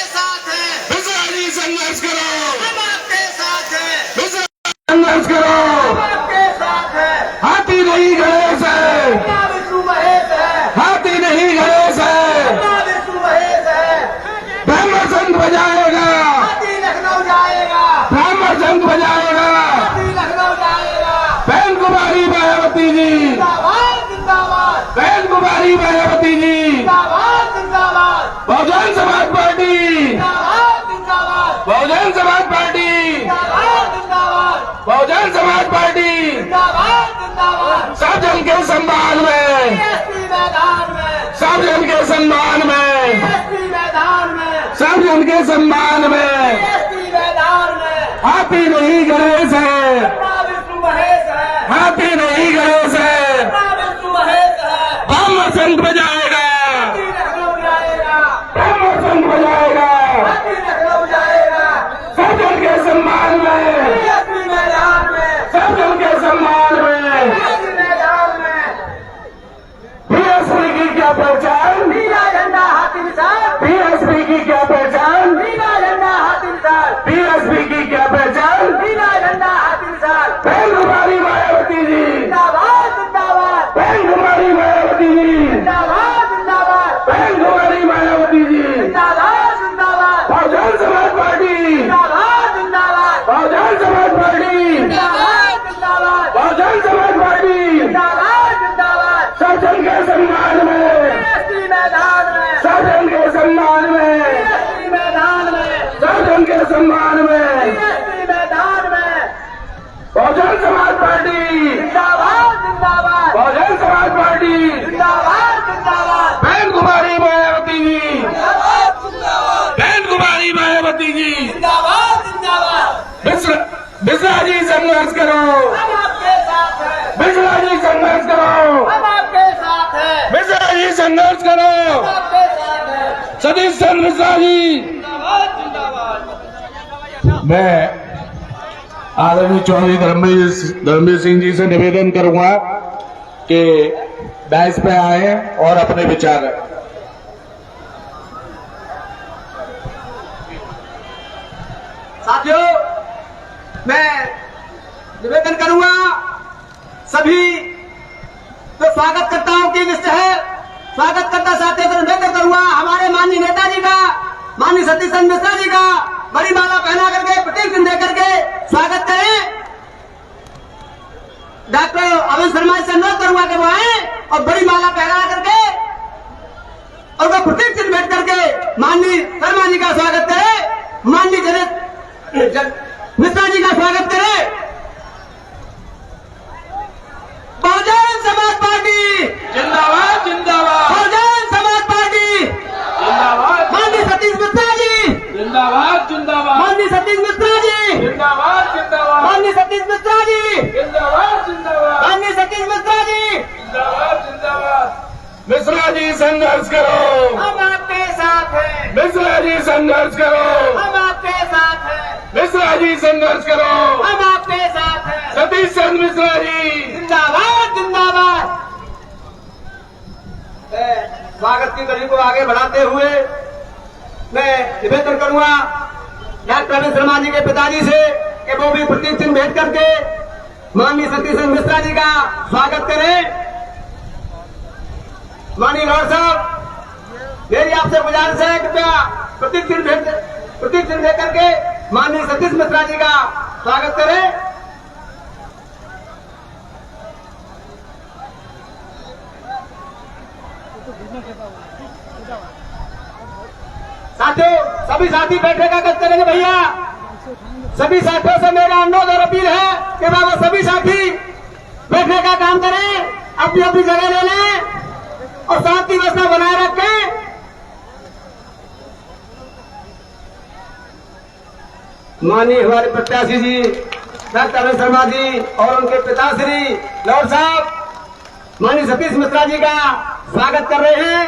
साथ हैं, मिश्रा जी संघर्ष करो, हम आपके साथ हैं, मिश्रा संघर्ष करो। हम आपके साथ हैं। हाथी नहीं गणेश है, अपना विष्णु महेश है, हाथी नहीं गणेश है। अपना विष्णु महेश है। ब्राह्मण संघ बजाएगा, हाथी लखनऊ जाएगा, ब्राह्मण संघ बजाएगा। हाथी लखनऊ जाएगा। बहन कुमारी मायावती जी, जिंदाबाद जिंदाबाद, बहन कुमारी मायावती जी, जिंदाबाद जिंदाबाद, बहुजन समाज पार्टी, जिंदाबाद जिंदाबाद, बहुजन समाज पार्टी, जिंदाबाद जिंदाबाद, बहुजन समाज पार्टी। जिंदाबाद जिंदाबाद। सब जन के सम्मान में, एसपी मैदान में, सब जन के सम्मान में, एसपी मैदान में, सब जन के सम्मान में। एसपी मैदान में। हाथी नहीं गणेश है, अपना विष्णु महेश है, हाथी नहीं गणेश है। अपना विष्णु महेश है। ब्राह्मण संघ बजाएगा, हाथी लखनऊ जाएगा, ब्राह्मण संघ बजाएगा। हाथी लखनऊ जाएगा। सब जन के सम्मान में, एसपी मैदान में, सब जन के सम्मान में। एसपी मैदान में। बीएसपी की क्या पहचान, नीला झंडा हाथी निशान, बीएसपी की क्या पहचान, नीला झंडा हाथी निशान, बीएसपी की क्या पहचान। नीला झंडा हाथी निशान। बहन कुमारी मायावती जी, जिंदाबाद जिंदाबाद, बहन कुमारी मायावती जी, जिंदाबाद जिंदाबाद, बहन कुमारी मायावती जी। जिंदाबाद जिंदाबाद, बहुजन समाज पार्टी, जिंदाबाद जिंदाबाद, बहुजन समाज पार्टी, जिंदाबाद जिंदाबाद, बहुजन समाज पार्टी। जिंदाबाद जिंदाबाद। सब जन के सम्मान में, एसपी मैदान में, सब जन के सम्मान में, एसपी मैदान में, सब जन के सम्मान में। एसपी मैदान में। बहुजन समाज पार्टी, जिंदाबाद जिंदाबाद, बहुजन समाज पार्टी। जिंदाबाद जिंदाबाद, बहन कुमारी मायावती जी, जिंदाबाद जिंदाबाद, बहन कुमारी मायावती जी। जिंदाबाद जिंदाबाद। मिश्रा जी संघर्ष करो, हम आपके साथ हैं, मिश्रा जी संघर्ष करो, हम आपके साथ हैं, मिश्रा जी संघर्ष करो। हम आपके साथ हैं। सतीश चंद्र मिश्रा जी। जिंदाबाद जिंदाबाद। मैं आदरणीय चौधरी धर्मवीर सिंह जी से निवेदन करूंगा कि डाइस पे आए और अपने विचार रखें। साथियों, मैं निवेदन करूंगा सभी तो स्वागतकर्ताओं की लिस्ट है, स्वागतकर्ता साथियों से निवेदन करूंगा हमारे माननीय नेताजी का, माननीय सतीश चंद्र मिश्रा जी का बड़ी माला पहना करके प्रतीक चिन्ह दे करके स्वागत करें। डॉक्टर अविन शर्मा से अनुरोध करूंगा कि वो आए और बड़ी माला पहना करके और वो प्रतीक चिन्ह भेंट करके माननीय शर्मा जी का स्वागत करें, माननीय मिश्रा जी का स्वागत करें। बहुजन समाज पार्टी जिंदाबाद, जिंदाबाद, बहुजन समाज पार्टी जिंदाबाद, माननीय सतीश मिश्रा जी, जिंदाबाद, जिंदाबाद, माननीय सतीश मिश्रा जी, जिंदाबाद, जिंदाबाद, माननीय सतीश मिश्रा जी, जिंदाबाद, जिंदाबाद, माननीय सतीश मिश्रा जी। जिंदाबाद, जिंदाबाद। मिश्रा जी संघर्ष करो, हम आपके साथ हैं, मिश्रा जी संघर्ष करो, हम आपके साथ हैं, मिश्रा जी संघर्ष करो। हम आपके साथ हैं। सतीश चंद्र मिश्रा जी। जिंदाबाद जिंदाबाद। स्वागत की कड़ी को आगे बढ़ाते हुए मैं निवेदन करूंगा डॉक्टर अविन शर्मा जी के पिताजी से कि वो भी प्रतीक चिन्ह भेंट करके माननीय सतीश चंद्र मिश्रा जी का स्वागत करें। माननीय लॉर्ड साहब, मेरी आपसे गुजारिश है कृपया प्रतीक चिन्ह दे करके माननीय सतीश मिश्रा जी का स्वागत करें। साथियों, सभी साथी बैठने का गश्त करेंगे भैया। सभी साथियों से मेरा अनुरोध और अपील है कि बाबा सभी साथी बैठने का काम करें, अपनी अपनी जगह ले लें और शांति व्यवस्था बनाए रखें। माननीय हमारे प्रत्याशी जी डॉक्टर अविन शर्मा जी और उनके पिताश्री लॉर्ड साहब माननीय सतीश मिश्रा जी का स्वागत कर रहे हैं।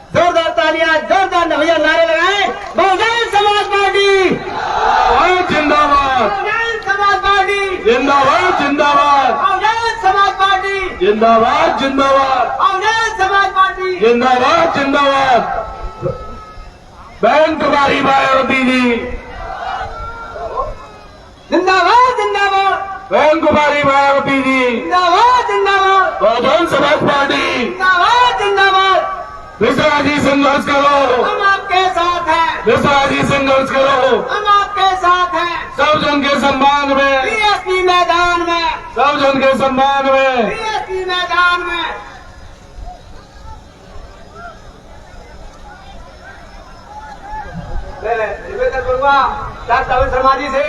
जोरदार तालियां, जोरदार भैया नारे लगाएं। बहुजन समाज पार्टी जिंदाबाद, बहुजन समाज पार्टी जिंदाबाद, जिंदाबाद, बहुजन समाज पार्टी जिंदाबाद, जिंदाबाद, बहुजन समाज पार्टी जिंदाबाद, जिंदाबाद। बहन कुमारी मायावती जी, जिंदाबाद जिंदाबाद, बहन कुमारी मायावती जी, जिंदाबाद जिंदाबाद, बहुजन समाज पार्टी, जिंदाबाद जिंदाबाद। मिश्रा जी संघर्ष करो, हम आपके साथ हैं, मिश्रा जी संघर्ष करो, हम आपके साथ हैं। सब जन के सम्मान में, बीएसपी मैदान में, सब जन के सम्मान में। बीएसपी मैदान में। मैं निवेदन करूंगा डॉक्टर अविन शर्मा जी से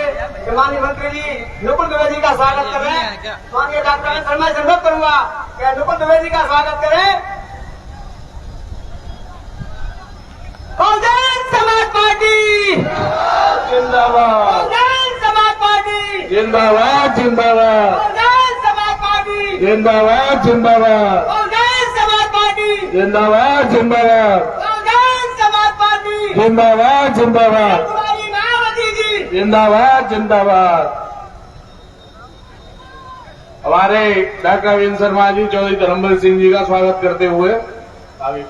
कि माननीय मंत्री जी नुकुल दुबे जी का स्वागत कर रहे हैं। माननीय डॉक्टर अविन शर्मा से अनुरोध करूंगा कि नुकुल दुबे जी का स्वागत करें। बहुजन समाज पार्टी जिंदाबाद, बहुजन समाज पार्टी, जिंदाबाद जिंदाबाद, बहुजन समाज पार्टी, जिंदाबाद जिंदाबाद, बहुजन समाज पार्टी, जिंदाबाद जिंदाबाद, बहुजन समाज पार्टी, जिंदाबाद जिंदाबाद, कुमारी मायावती जी, जिंदाबाद जिंदाबाद। हमारे डॉक्टर अविन शर्मा जी चौधरी धर्मवीर सिंह जी का स्वागत करते हुए आगे।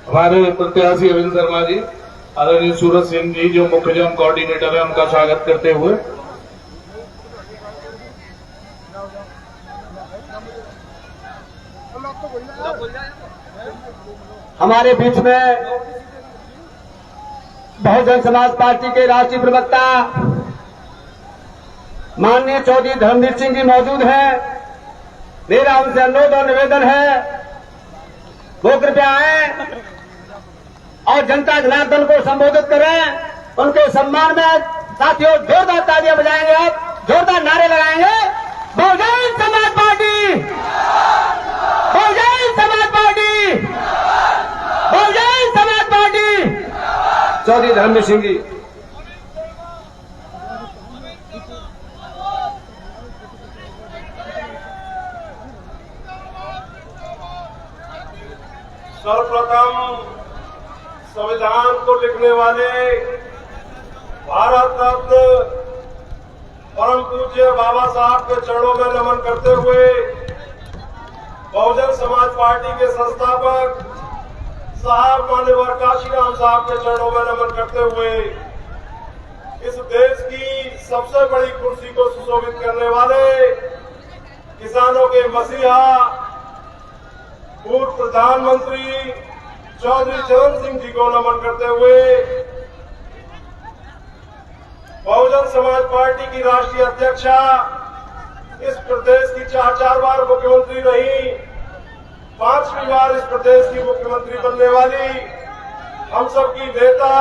हमारे प्रत्याशी अविन शर्मा जी, आदरणीय सूरज सिंह जी जो मुख्य जन कोऑर्डिनेटर है, उनका स्वागत करते हुए हमारे बीच में बहुजन समाज पार्टी के राष्ट्रीय प्रवक्ता माननीय चौधरी धर्मवीर सिंह जी मौजूद हैं। मेरा उनसे अनुरोध और निवेदन है वो कृपया आए और जनता जनार्दन को संबोधित करें। उनके सम्मान में साथियों जोरदार तालियां बजाएंगे, आप जोरदार नारे लगाएंगे। Bahujan Samaj party, Bahujan Samaj party, Bahujan Samaj party. Chaudhary Dharmveer Singh ji. सर्वप्रथम संविधान को लिखने वाले भारत रत्न परम पूज्य बाबा साहब के चरणों में नमन करते हुए बहुजन समाज पार्टी के संस्थापक साहब मान्यवर काशीराम साहब के चरणों में नमन करते हुए इस देश की सबसे बड़ी कुर्सी को सुशोभित करने वाले किसानों के मसीहा पूर्व प्रधानमंत्री चौधरी चरण सिंह जी को नमन करते हुए बहुजन समाज पार्टी की राष्ट्रीय अध्यक्षा, इस प्रदेश की 4 बार मुख्यमंत्री रही, 5वीं बार इस प्रदेश की मुख्यमंत्री बनने वाली हम सबकी नेता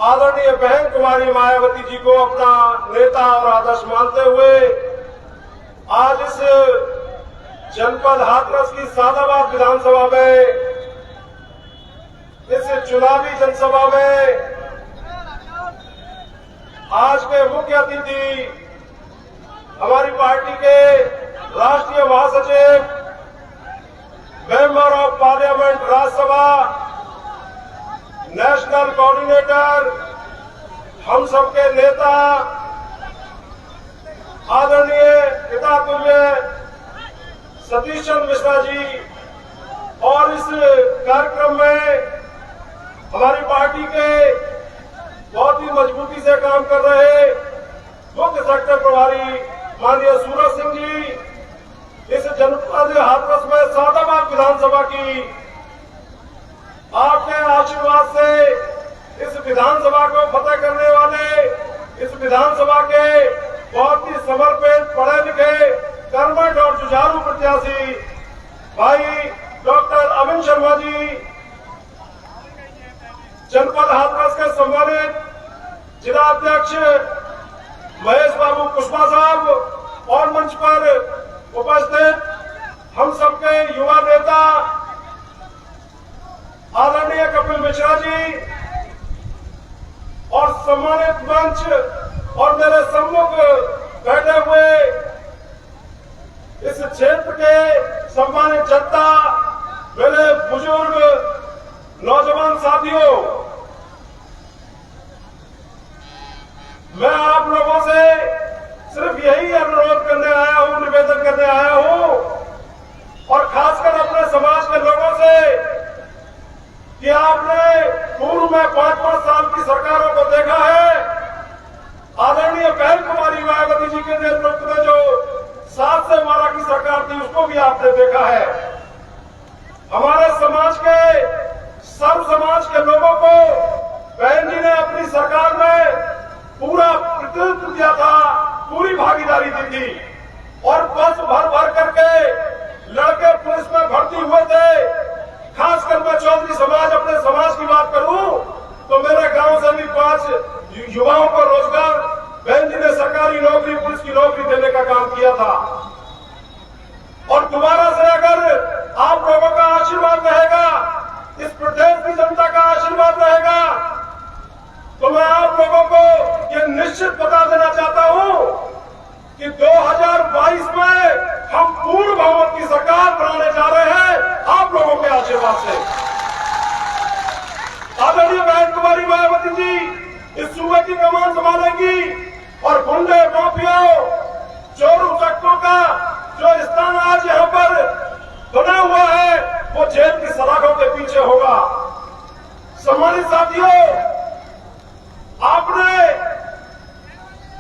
आदरणीय बहन कुमारी मायावती जी को अपना नेता और आदर्श मानते हुए आज इस जनपद हाथरस की सादाबाद विधानसभा में, इस चुनावी जनसभा में आज के मुख्य अतिथि हमारी पार्टी के राष्ट्रीय महासचिव, member of parliament Rajya Sabha, national coordinator, हम सबके नेता आदरणीय पितातुल्य सतीश चंद्र मिश्रा जी और इस कार्यक्रम में हमारी पार्टी के बहुत ही मजबूती से काम कर रहे मुख्य सेक्टर प्रभारी माननीय सूरज सिंह जी, इस जनपद हाथरस में सादाबाद विधानसभा की आपके आशीर्वाद से इस विधानसभा को फतेह करने वाले, इस विधानसभा के बहुत ही समर्पित, पढ़े लिखे, कर्मठ और जुझारू प्रत्याशी भाई डॉक्टर अविन शर्मा जी, जनपद हाथरस के सम्मानित जिला अध्यक्ष महेश बाबू कुशवाहा साहब और मंच पर उपस्थित हम सबके युवा नेता आदरणीय कपिल मिश्रा जी और सम्मानित मंच और मेरे सम्मुख बैठे हुए इस क्षेत्र के सम्मानित जनता, मेरे बुजुर्ग नौजवान साथियों, मैं आप लोगों से सिर्फ यही अनुरोध करने आया हूं, निवेदन करने आया हूं सरकारों को देखा है, आदरणीय बहन कुमारी मायावती जी के नेतृत्व में जो 7 से 12 की सरकार थी उसको भी आपने देखा है। हमारे समाज के, सर्व समाज के लोगों को बहन जी ने अपनी सरकार में पूरा प्रतिनिधित्व दिया था, पूरी भागीदारी दी थी और बस भर भर करके लड़के पुलिस में भर्ती हुए थे। खासकर मैं चौधरी समाज, अपने समाज की बात करूं तो मेरे गांव से भी 5 युवाओं को रोजगार बहन जी ने सरकारी नौकरी, पुलिस की नौकरी देने का काम किया था। और दोबारा से अगर आप लोगों का आशीर्वाद रहेगा, इस प्रदेश की जनता का आशीर्वाद रहेगा, तो मैं आप लोगों को ये निश्चित बता देना चाहता हूं कि 2022 में हम पूर्ण बहुमत की सरकार बनाने जा रहे हैं आप लोगों के आशीर्वाद से। आदरणीय बहन कुमारी मायावती जी इस सूबे की कमान संभालेंगी और गुंडे, माफियाओं, चोर उचक्कों का जो स्थान आज यहाँ पर बना हुआ है वो जेल की सलाखों के पीछे होगा। सम्मानित साथियों, आपने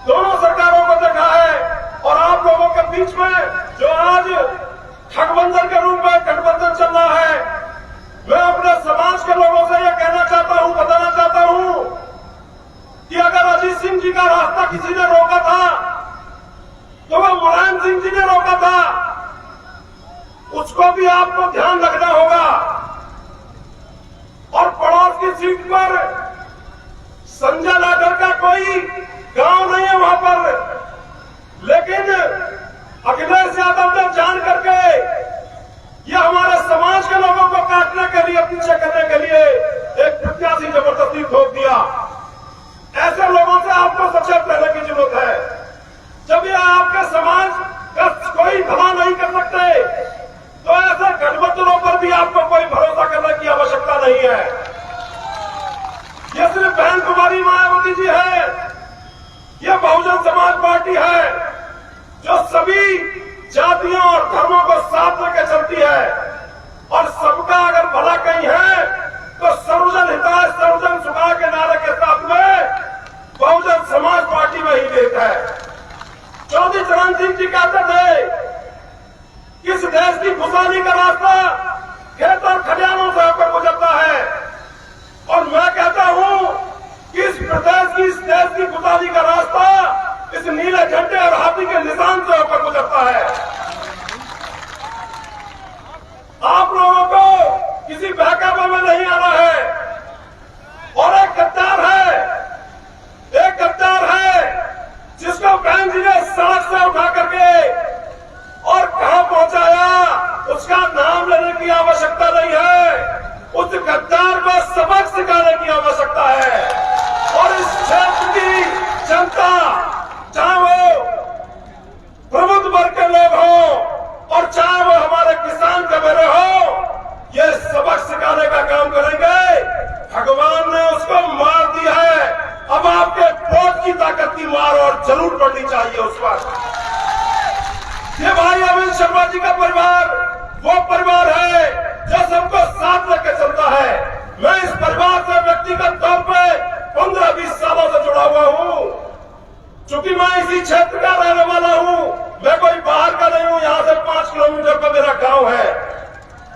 दोनों सरकारों को देखा है और आप लोगों के बीच में जो आज गठबंधन के रूप में गठबंधन चल रहा है, मैं अपने समाज के लोगों से यह कहना चाहता हूं, बताना चाहता हूं कि अगर अजीत सिंह जी का रास्ता किसी ने रोका था तो वह मुलायम सिंह जी ने रोका था, उसको भी आपको ध्यान रखना होगा। और पड़ोस की सीट पर संजय लागर का कोई गांव नहीं है वहां पर, लेकिन अखिलेश यादव ने जान करके ये हमारे समाज के लोगों को काटने के लिए, पीछे करने के लिए एक प्रत्याशी जबरदस्ती ठोक दिया। ऐसे लोगों से आपको सचेत रहने की जरूरत है। जब ये आपके समाज का कोई भला नहीं कर सकते तो ऐसे गठबंधनों पर भी आपको कोई भरोसा करने की आवश्यकता नहीं है। ये सिर्फ बहन कुमारी मायावती जी है, ये बहुजन समाज पार्टी है जो सभी जातियों और धर्मों को साथ लेकर चलती है और सबका अगर भला कहीं है तो सर्वजन हिताय सर्वजन सुखाय के नारे के साथ में बहुजन समाज पार्टी में ही देता है। चौधरी चरण सिंह जी कहते थे कि इस देश की खुशहाली का रास्ता खेत और खलिहानों से होकर गुजरता है और मैं कहता हूं कि इस प्रदेश की, इस देश की खुशहाली का रास्ता इस नीले झंडे और हाथी के निशान से होकर गुजरता है। आप लोगों को किसी बहकावे में नहीं आना है। और एक गद्दार है जिसको बहन जी ने सड़क से उठा करके और कहां पहुंचाया उसका नाम लेने की आवश्यकता नहीं है। उस गद्दार को सबक सिखाने की आवश्यकता है। और इस क्षेत्र की जनता, चाहे वो प्रबुद्ध वर्ग के लोग हों और चाहे वो हमारे किसान के मेरे हो, ये सबक सिखाने का काम करेंगे। भगवान ने उसको मार दिया है, अब आपके वोट की ताकत की मार और जरूर पड़नी चाहिए उस पर। ये भाई अमित शर्मा जी का परिवार वो परिवार है जो सबको साथ लेकर चलता है। मैं इस परिवार से व्यक्तिगत तौर पे 15-20 सालों से जुड़ा हुआ हूँ। चूंकि मैं इसी क्षेत्र का रहने वाला हूँ, मैं कोई बाहर का नहीं हूँ, यहाँ से 5 किलोमीटर का मेरा गांव है।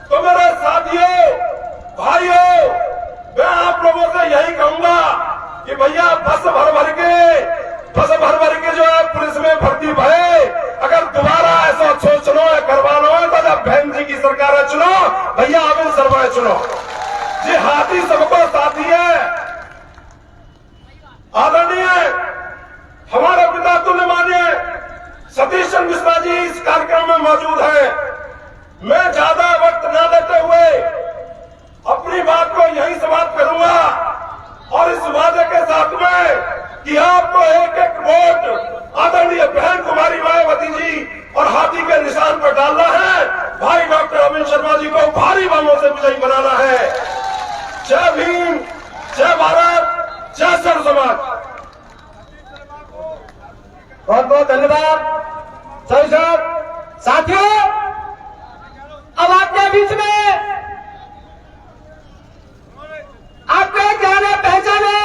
तो मेरे साथियों, भाइयों, मैं आप लोगों से यही कहूंगा कि भैया बस भर भर के जो है पुलिस में भर्ती भरे, अगर दोबारा ऐसा सोचना है, करवाना है तो जब बहन जी की सरकार है चुनो, भैया अमित शर्मा चुनो। जी हाथी सबको साथी है। आदरणीय हमारे पिता तुल्य माननीय सतीश चंद्र मिश्रा जी इस कार्यक्रम में मौजूद है। मैं ज्यादा वक्त न लेते हुए अपनी बात को यहीं समाप्त करूंगा और इस वादे के साथ में कि आपको एक एक वोट आदरणीय बहन कुमारी मायावती जी और हाथी के निशान पर डालना है। भाई डॉक्टर अमित शर्मा जी को भारी बमों से विजयी बनाना है। जय भीम, जय भारत, जय सर्व समाज। बहुत बहुत धन्यवाद सभी साहब। साथियों, अब आपके बीच में आपके जाने पहचाने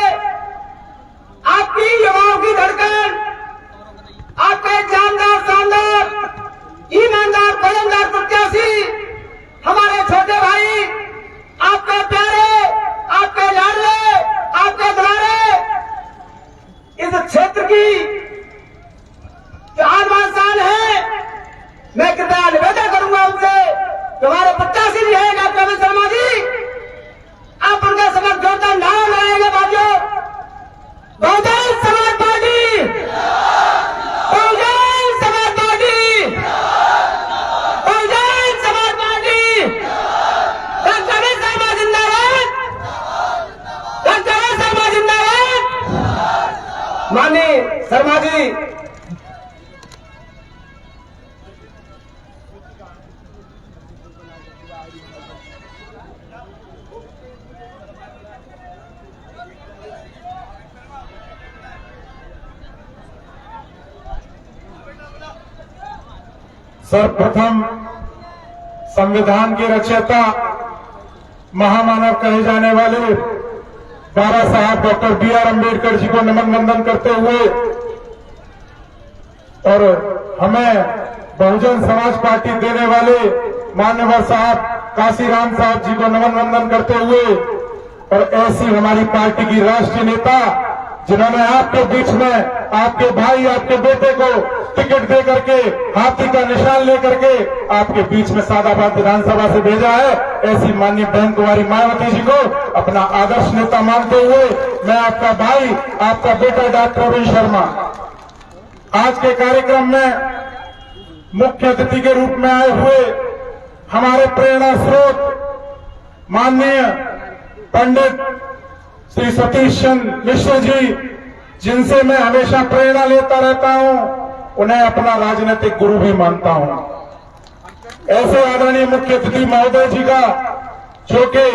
शर्मा जी। सर्वप्रथम संविधान के रचयिता महामानव कहे जाने वाले बाबा साहब डॉक्टर बी.आर. अम्बेडकर जी को नमन वंदन करते हुए और हमें बहुजन समाज पार्टी देने वाले मान्यवर साहब काशीराम साहब जी को नमन वंदन करते हुए और ऐसी हमारी पार्टी की राष्ट्रीय नेता जिन्होंने आपके बीच में आपके भाई आपके बेटे को टिकट दे करके हाथी का निशान लेकर के आपके बीच में सादाबाद विधानसभा से भेजा है, ऐसी माननीय बहन कुमारी मायावती जी को अपना आदर्श नेता मानते हुए मैं आपका भाई आपका बेटा डॉक्टर अरविंद शर्मा आज के कार्यक्रम में मुख्य अतिथि के रूप में आए हुए हमारे प्रेरणा स्रोत माननीय पंडित श्री सतीश चंद्र मिश्र जी जिनसे मैं हमेशा प्रेरणा लेता रहता हूं, उन्हें अपना राजनीतिक गुरु भी मानता हूं। ऐसे आदरणीय मुख्य अतिथि महोदय जी का जो कि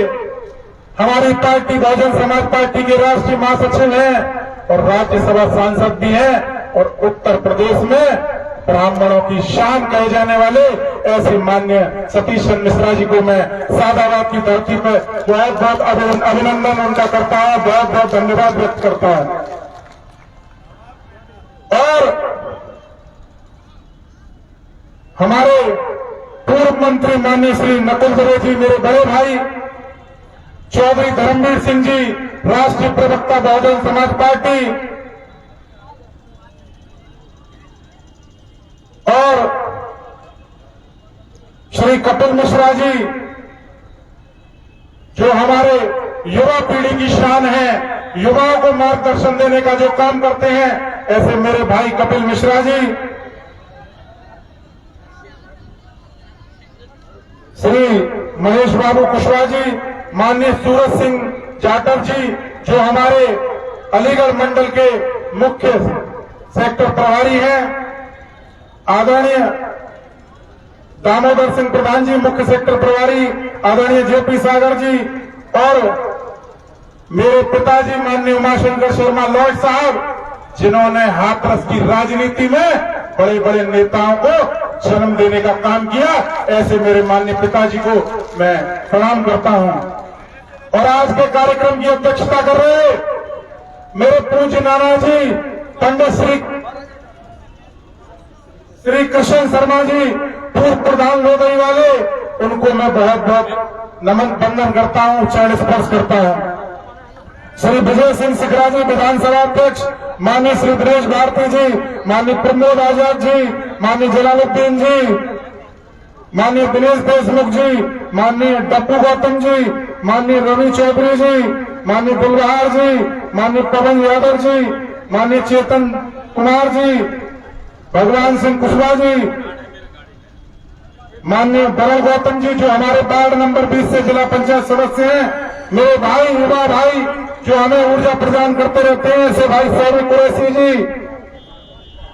हमारी पार्टी बहुजन समाज पार्टी के राष्ट्रीय महासचिव हैं और राज्यसभा सांसद भी हैं और उत्तर प्रदेश में ब्राह्मणों की शान कहे जाने वाले ऐसे माननीय सतीश चंद्र मिश्रा जी को मैं सादाबाद की धरती पर बहुत बहुत अभिनंदन उनका करता हूं, बहुत बहुत धन्यवाद व्यक्त करता हूं। और हमारे पूर्व मंत्री माननीय श्री नकुल दुबे जी मेरे बड़े भाई, चौधरी धर्मवीर सिंह जी राष्ट्रीय प्रवक्ता बहुजन समाज पार्टी और श्री कपिल मिश्रा जी जो हमारे युवा पीढ़ी की शान है, युवाओं को मार्गदर्शन देने का जो काम करते हैं, ऐसे मेरे भाई कपिल मिश्रा जी, श्री महेश बाबू कुशवाहा जी, माननीय सूरज सिंह जाटव जी जो हमारे अलीगढ़ मंडल के मुख्य सेक्टर प्रभारी हैं, आदरणीय दामोदर सिंह प्रधान जी मुख्य सेक्टर प्रभारी, आदरणीय जेपी सागर जी और मेरे पिताजी माननीय उमाशंकर शर्मा लॉर्ड साहब जिन्होंने हाथरस की राजनीति में बड़े बड़े नेताओं को जन्म देने का काम किया, ऐसे मेरे माननीय पिताजी को मैं प्रणाम करता हूं। और आज के कार्यक्रम की अध्यक्षता कर रहे मेरे पूज्य नाना जी पंडित श्री कृष्ण शर्मा जी पूर्व प्रधान लोधई वाले, उनको मैं बहुत बहुत नमन वंदन करता हूं, चरण स्पर्श करता हूं। श्री विजय सिंह सिकरा जी विधानसभा अध्यक्ष, माननीय श्री दिनेश भारती जी, माननीय प्रमोद आजाद जी, माननीय जलालुद्दीन जी, माननीय दिनेश देशमुख जी, माननीय डप्पू गौतम जी, माननीय रवि चौधरी जी, माननीय गुलबहार जी, माननीय पवन यादव जी, माननीय चेतन कुमार जी, भगवान सिंह कुशवाहा जी, माननीय बरल गौतम जी जो हमारे वार्ड नंबर 20 से जिला पंचायत सदस्य हैं, मेरे भाई युवा भाई जो हमें ऊर्जा प्रदान करते रहते हैं, ऐसे भाई सौरभ कुरैशी जी,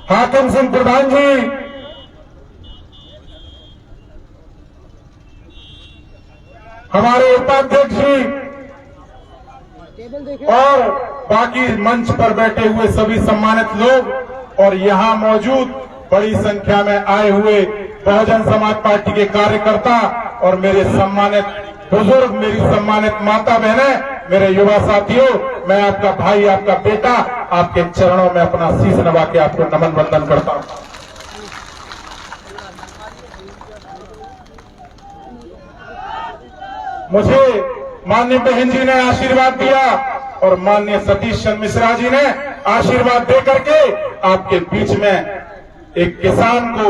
हाकिम सिंह प्रधान जी, हमारे उपाध्यक्ष जी और बाकी मंच पर बैठे हुए सभी सम्मानित लोग और यहाँ मौजूद बड़ी संख्या में आए हुए बहुजन समाज पार्टी के कार्यकर्ता और मेरे सम्मानित बुजुर्ग, मेरी सम्मानित माता बहनें, मेरे युवा साथियों, मैं आपका भाई आपका बेटा आपके चरणों में अपना शीश नवा के आपको नमन वंदन करता हूं। मुझे माननीय बहन जी ने आशीर्वाद दिया और माननीय सतीश चंद्र मिश्रा जी ने आशीर्वाद दे करके आपके बीच में एक किसान को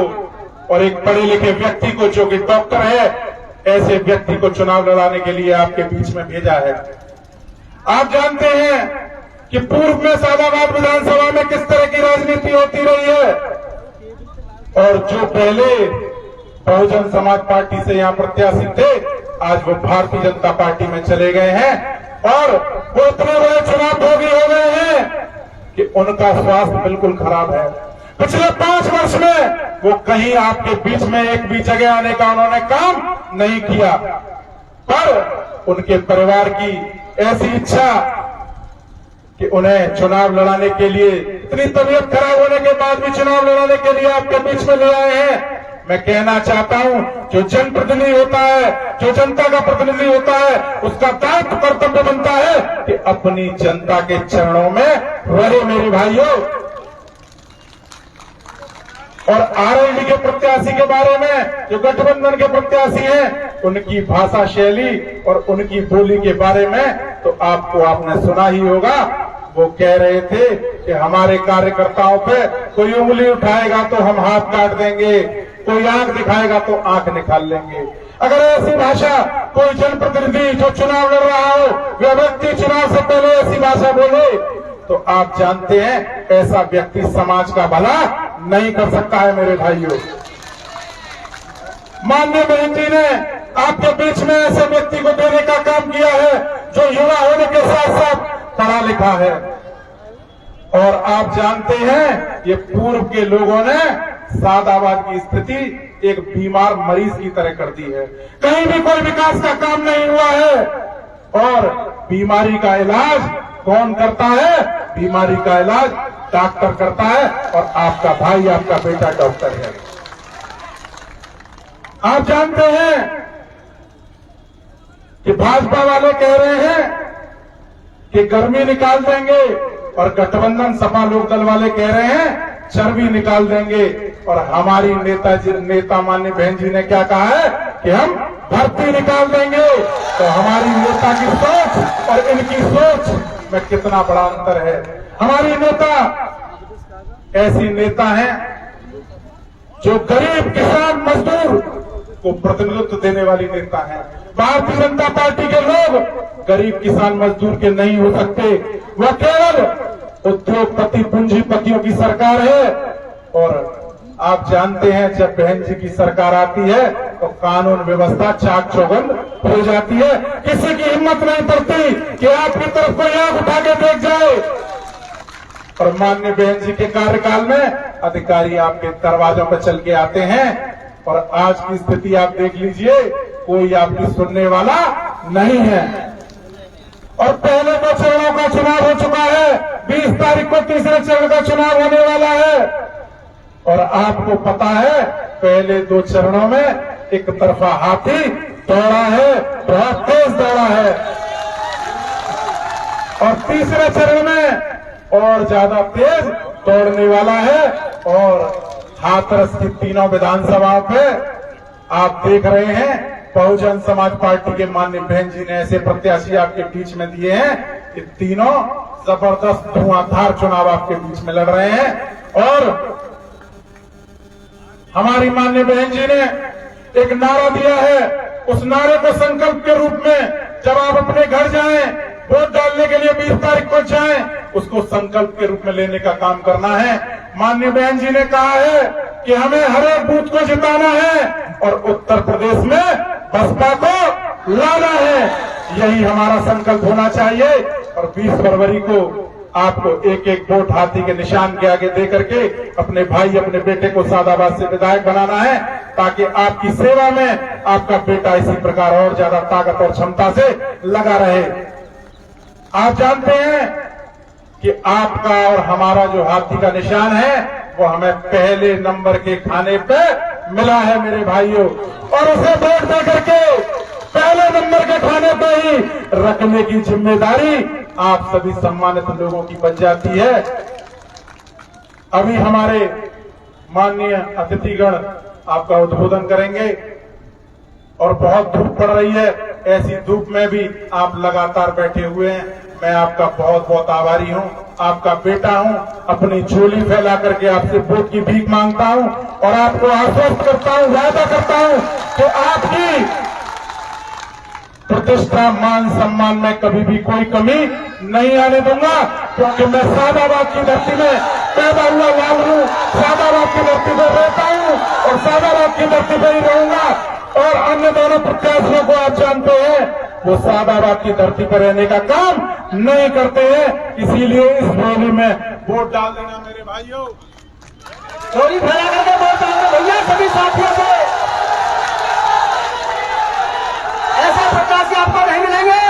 और एक पढ़े लिखे व्यक्ति को जो कि डॉक्टर है, ऐसे व्यक्ति को चुनाव लड़ाने के लिए आपके बीच में भेजा है। आप जानते हैं कि पूर्व में सादाबाद विधानसभा में किस तरह की राजनीति होती रही है और जो पहले बहुजन समाज पार्टी से यहां प्रत्याशी थे, आज वो भारतीय जनता पार्टी में चले गए हैं और वो इतने बड़े चुनाव भोगी हो गए हैं कि उनका स्वास्थ्य बिल्कुल खराब है। पिछले 5 वर्ष में वो कहीं आपके बीच में एक भी जगह आने का उन्होंने काम नहीं किया, पर उनके परिवार की ऐसी इच्छा कि उन्हें चुनाव लड़ाने के लिए, इतनी तबीयत खराब होने के बाद भी चुनाव लड़ाने के लिए आपके बीच में ले आए हैं। मैं कहना चाहता हूं, जो जनप्रतिनिधि होता है, जो जनता का प्रतिनिधि होता है, उसका दायित्व कर्तव्य बनता है कि अपनी जनता के चरणों में रहे मेरे भाइयों। और आरएलडी के प्रत्याशी के बारे में, जो गठबंधन के प्रत्याशी हैं, उनकी भाषा शैली और उनकी बोली के बारे में तो आपने सुना ही होगा। वो कह रहे थे कि हमारे कार्यकर्ताओं पे कोई उंगली उठाएगा तो हम हाथ काट देंगे, कोई आंख दिखाएगा तो आंख निकाल लेंगे। अगर ऐसी भाषा कोई जनप्रतिनिधि जो चुनाव लड़ रहा हो, वह व्यक्ति चुनाव से पहले ऐसी भाषा बोले तो आप जानते हैं ऐसा व्यक्ति समाज का भला नहीं कर सकता है मेरे भाइयों। माननीय बहन जी ने आपके बीच में ऐसे व्यक्ति को देने का काम किया है जो युवा होने के साथ साथ पढ़ा लिखा है। और आप जानते हैं ये पूर्व के लोगों ने सादाबाद की स्थिति एक बीमार मरीज की तरह कर दी है। कहीं भी कोई विकास का काम नहीं हुआ है। और बीमारी का इलाज कौन करता है? बीमारी का इलाज डॉक्टर करता है, और आपका भाई, आपका बेटा डॉक्टर है। आप जानते हैं कि भाजपा वाले कह रहे हैं कि गर्मी निकाल देंगे, और गठबंधन सपा लोकदल वाले कह रहे हैं चर्बी निकाल देंगे। और हमारी नेता माननीय बहन जी ने क्या कहा है कि हम भर्ती निकाल देंगे। तो हमारी नेता की सोच और इनकी सोच में कितना बड़ा अंतर है। हमारी नेता ऐसी नेता हैं जो गरीब किसान मजदूर को प्रतिनिधित्व देने वाली नेता है। भारतीय जनता पार्टी के लोग गरीब किसान मजदूर के नहीं हो सकते। वह केवल उद्योगपति पूंजीपतियों की सरकार है। और आप जानते हैं जब बहन जी की सरकार आती है तो कानून व्यवस्था चाक चौबंद हो जाती है। किसी की हिम्मत नहीं पड़ती कि आपकी तरफ कोई आंख उठा के देख जाए। और माननीय बहन जी के कार्यकाल में अधिकारी आपके दरवाजों पर चल के आते हैं। और आज की स्थिति आप देख लीजिए, कोई आपकी सुनने वाला नहीं है। और पहले 2 चरणों का चुनाव हो चुका है, 20 तारीख को तीसरे चरण का चुनाव होने वाला है। और आपको पता है पहले 2 चरणों में एक तरफा हाथी दौड़ा है, बहुत तेज दौड़ा है। और तीसरे चरण में और ज्यादा तेज दौड़ने वाला है। और हाथरस की तीनों विधानसभाओं पे आप देख रहे हैं बहुजन समाज पार्टी के माननीय बहन जी ने ऐसे प्रत्याशी आपके बीच में दिए हैं कि तीनों जबरदस्त धुआंधार चुनाव आपके बीच में लड़ रहे हैं। और हमारी माननीय बहन जी ने एक नारा दिया है, उस नारे को संकल्प के रूप में जब आप अपने घर जाएं, वोट डालने के लिए 20 तारीख को जाएं, उसको संकल्प के रूप में लेने का काम करना है। माननीय बहन जी ने कहा है कि हमें हर एक बूथ को जिताना है और उत्तर प्रदेश में बसपा को लाना है। यही हमारा संकल्प होना चाहिए। और 20 फरवरी को आपको एक एक वोट हाथी के निशान के आगे दे करके अपने भाई, अपने बेटे को सादाबाद से विधायक बनाना है, ताकि आपकी सेवा में आपका बेटा इसी प्रकार और ज्यादा ताकत और क्षमता से लगा रहे। आप जानते हैं कि आपका और हमारा जो हाथी का निशान है वो हमें पहले नंबर के खाने पे मिला है मेरे भाइयों। और उसे वोट दे करके पहले नंबर के खाने पे ही रखने की जिम्मेदारी आप सभी सम्मानित लोगों की बन जाती है। अभी हमारे माननीय अतिथिगण आपका उद्बोधन करेंगे। और बहुत धूप पड़ रही है, ऐसी धूप में भी आप लगातार बैठे हुए हैं। मैं आपका बहुत बहुत आभारी हूं, आपका बेटा हूं। अपनी झोली फैला करके आपसे वोट की भीख मांगता हूं और आपको आश्वस्त करता हूं, वादा करता हूं कि आपकी प्रतिष्ठा, मान सम्मान में कभी भी कोई कमी नहीं आने दूंगा। क्योंकि मैं सादाबाद की धरती में पैदा हुआ लाल हूं, सादाबाद की धरती पर रहता हूं और सादाबाद की धरती पर ही रहूंगा। और अन्य दोनों प्रत्याशियों को आप जानते हैं, वो सादाबाद की धरती पर रहने का काम नहीं करते हैं। इसीलिए इस रैली में वोट डाल देना मेरे भाइयों। चोरी फैला करके वोट डालने भैया सभी साथियों से। ऐसे प्रत्याशी आपको नहीं मिलेंगे।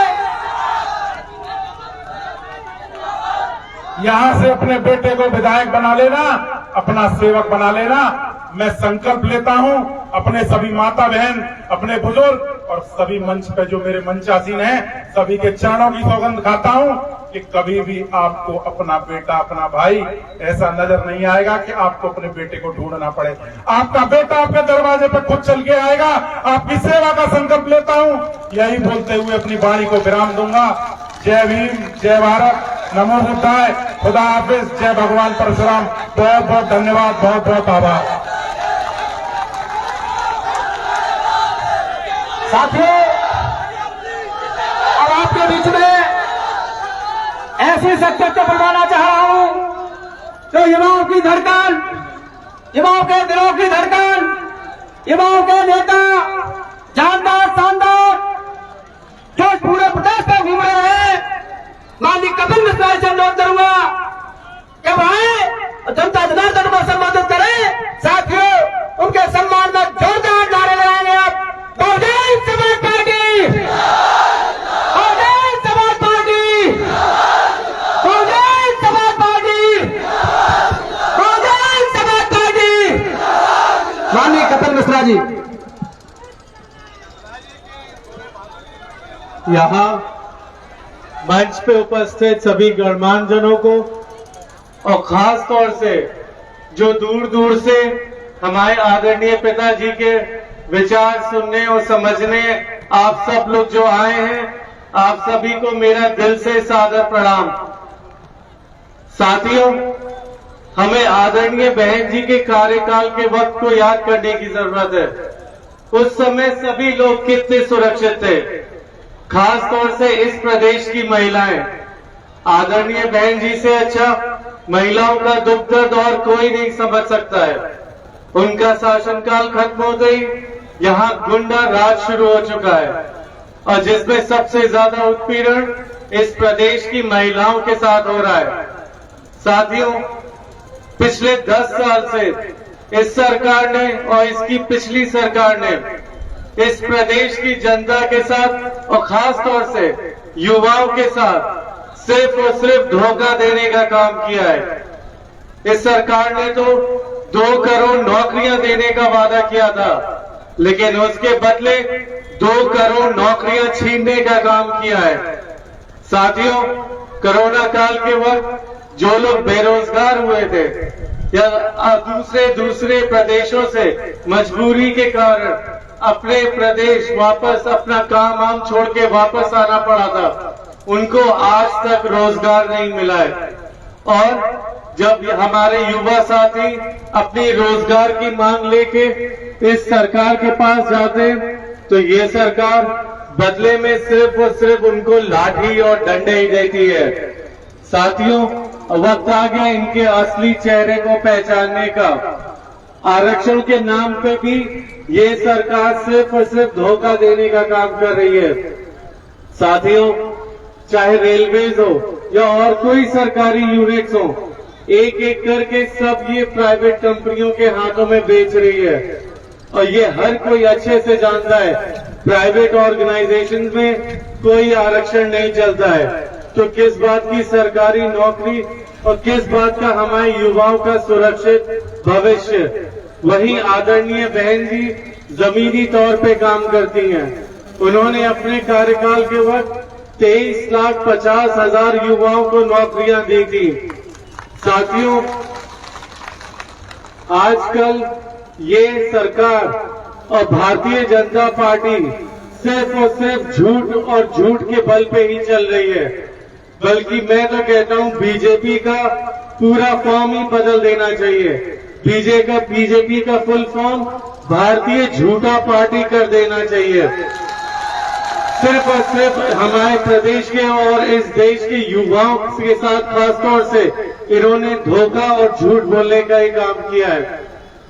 यहां से अपने बेटे को विधायक बना लेना, अपना सेवक बना लेना। मैं संकल्प लेता हूं अपने सभी माता बहन, अपने बुजुर्ग और सभी मंच पे जो मेरे मंचासीन हैं, सभी के चरणों की सौगंध खाता हूं कि कभी भी आपको अपना बेटा, अपना भाई ऐसा नजर नहीं आएगा कि आपको अपने बेटे को ढूंढना पड़े। आपका बेटा आपके दरवाजे पे खुद चल के आएगा। आपकी सेवा का संकल्प लेता हूं। यही बोलते हुए अपनी वाणी को विराम दूंगा। जय भीम, जय भारत, नमो बुद्धाय, खुदा हाफिज, जय भगवान परशुराम। बहुत बहुत धन्यवाद, बहुत बहुत आभार। साथियों, अब आपके बीच में ऐसी शख्सियत को बुलवाना चाह रहा हूं जो युवाओं की धड़कन, युवाओं के दिलों की धड़कन, युवाओं के नेता, जानदार, शानदार, जो पूरे प्रदेश में घूम रहे हैं। माननीय कपिल मिश्रा से अनुरोध करूंगा कि भाई जनता जनार्दन को संबोधित करें। साथियों, उनके सम्मान में जोरदार नारे लगाएंगे आप। Bahujan Samaj party, Bahujan Samaj party, Bahujan Samaj party, Bahujan Samaj party. माननीय कपिल मिश्रा जी। यहाँ मंच पे उपस्थित सभी गणमान्यजनों को और खास तौर से जो दूर दूर से हमारे आदरणीय पिताजी के विचार सुनने और समझने आप सब लोग जो आए हैं, आप सभी को मेरा दिल से सादर प्रणाम। साथियों, हमें आदरणीय बहन जी के कार्यकाल के वक्त को याद करने की जरूरत है। उस समय सभी लोग कितने सुरक्षित थे, खास तौर से इस प्रदेश की महिलाएं। आदरणीय बहन जी से अच्छा महिलाओं का दुख दर्द और कोई नहीं समझ सकता है। उनका शासनकाल खत्म हो गई, यहाँ गुंडा राज शुरू हो चुका है और जिसमें सबसे ज्यादा उत्पीड़न इस प्रदेश की महिलाओं के साथ हो रहा है। साथियों, पिछले 10 साल से इस सरकार ने और इसकी पिछली सरकार ने इस प्रदेश की जनता के साथ और खास तौर से युवाओं के साथ सिर्फ और सिर्फ धोखा देने का काम किया है। इस सरकार ने तो 2 करोड़ नौकरियां देने का वादा किया था, लेकिन उसके बदले 2 करोड़ नौकरियां छीनने का काम किया है। साथियों, कोरोना काल के वक्त जो लोग बेरोजगार हुए थे या दूसरे प्रदेशों से मजबूरी के कारण अपने प्रदेश वापस अपना काम वाम छोड़ के वापस आना पड़ा था, उनको आज तक रोजगार नहीं मिला है। और जब हमारे युवा साथी अपनी रोजगार की मांग लेके इस सरकार के पास जाते तो ये सरकार बदले में सिर्फ और सिर्फ उनको लाठी और डंडे ही देती है। साथियों, वक्त आ गया इनके असली चेहरे को पहचानने का। आरक्षण के नाम पे भी ये सरकार सिर्फ और सिर्फ धोखा देने का काम कर रही है। साथियों, चाहे रेलवेज हो या और कोई सरकारी यूनिट्स हो, एक एक करके सब ये प्राइवेट कंपनियों के हाथों में बेच रही है और ये हर कोई अच्छे से जानता है प्राइवेट ऑर्गेनाइजेशंस में कोई आरक्षण नहीं चलता है। तो किस बात की सरकारी नौकरी और किस बात का हमारे युवाओं का सुरक्षित भविष्य। वही आदरणीय बहन जी जमीनी तौर पे काम करती हैं। उन्होंने अपने कार्यकाल के वक्त 23,50,000 युवाओं को नौकरियां दी थी। साथियों, आजकल ये सरकार और भारतीय जनता पार्टी सिर्फ और सिर्फ झूठ और झूठ के बल पे ही चल रही है, बल्कि मैं तो कहता हूं बीजेपी का पूरा फॉर्म ही बदल देना चाहिए। बीजेपी का फुल फॉर्म भारतीय झूठा पार्टी कर देना चाहिए। सिर्फ और सिर्फ हमारे प्रदेश के और इस देश के युवाओं के साथ खासतौर से इन्होंने धोखा और झूठ बोलने का ही काम किया है।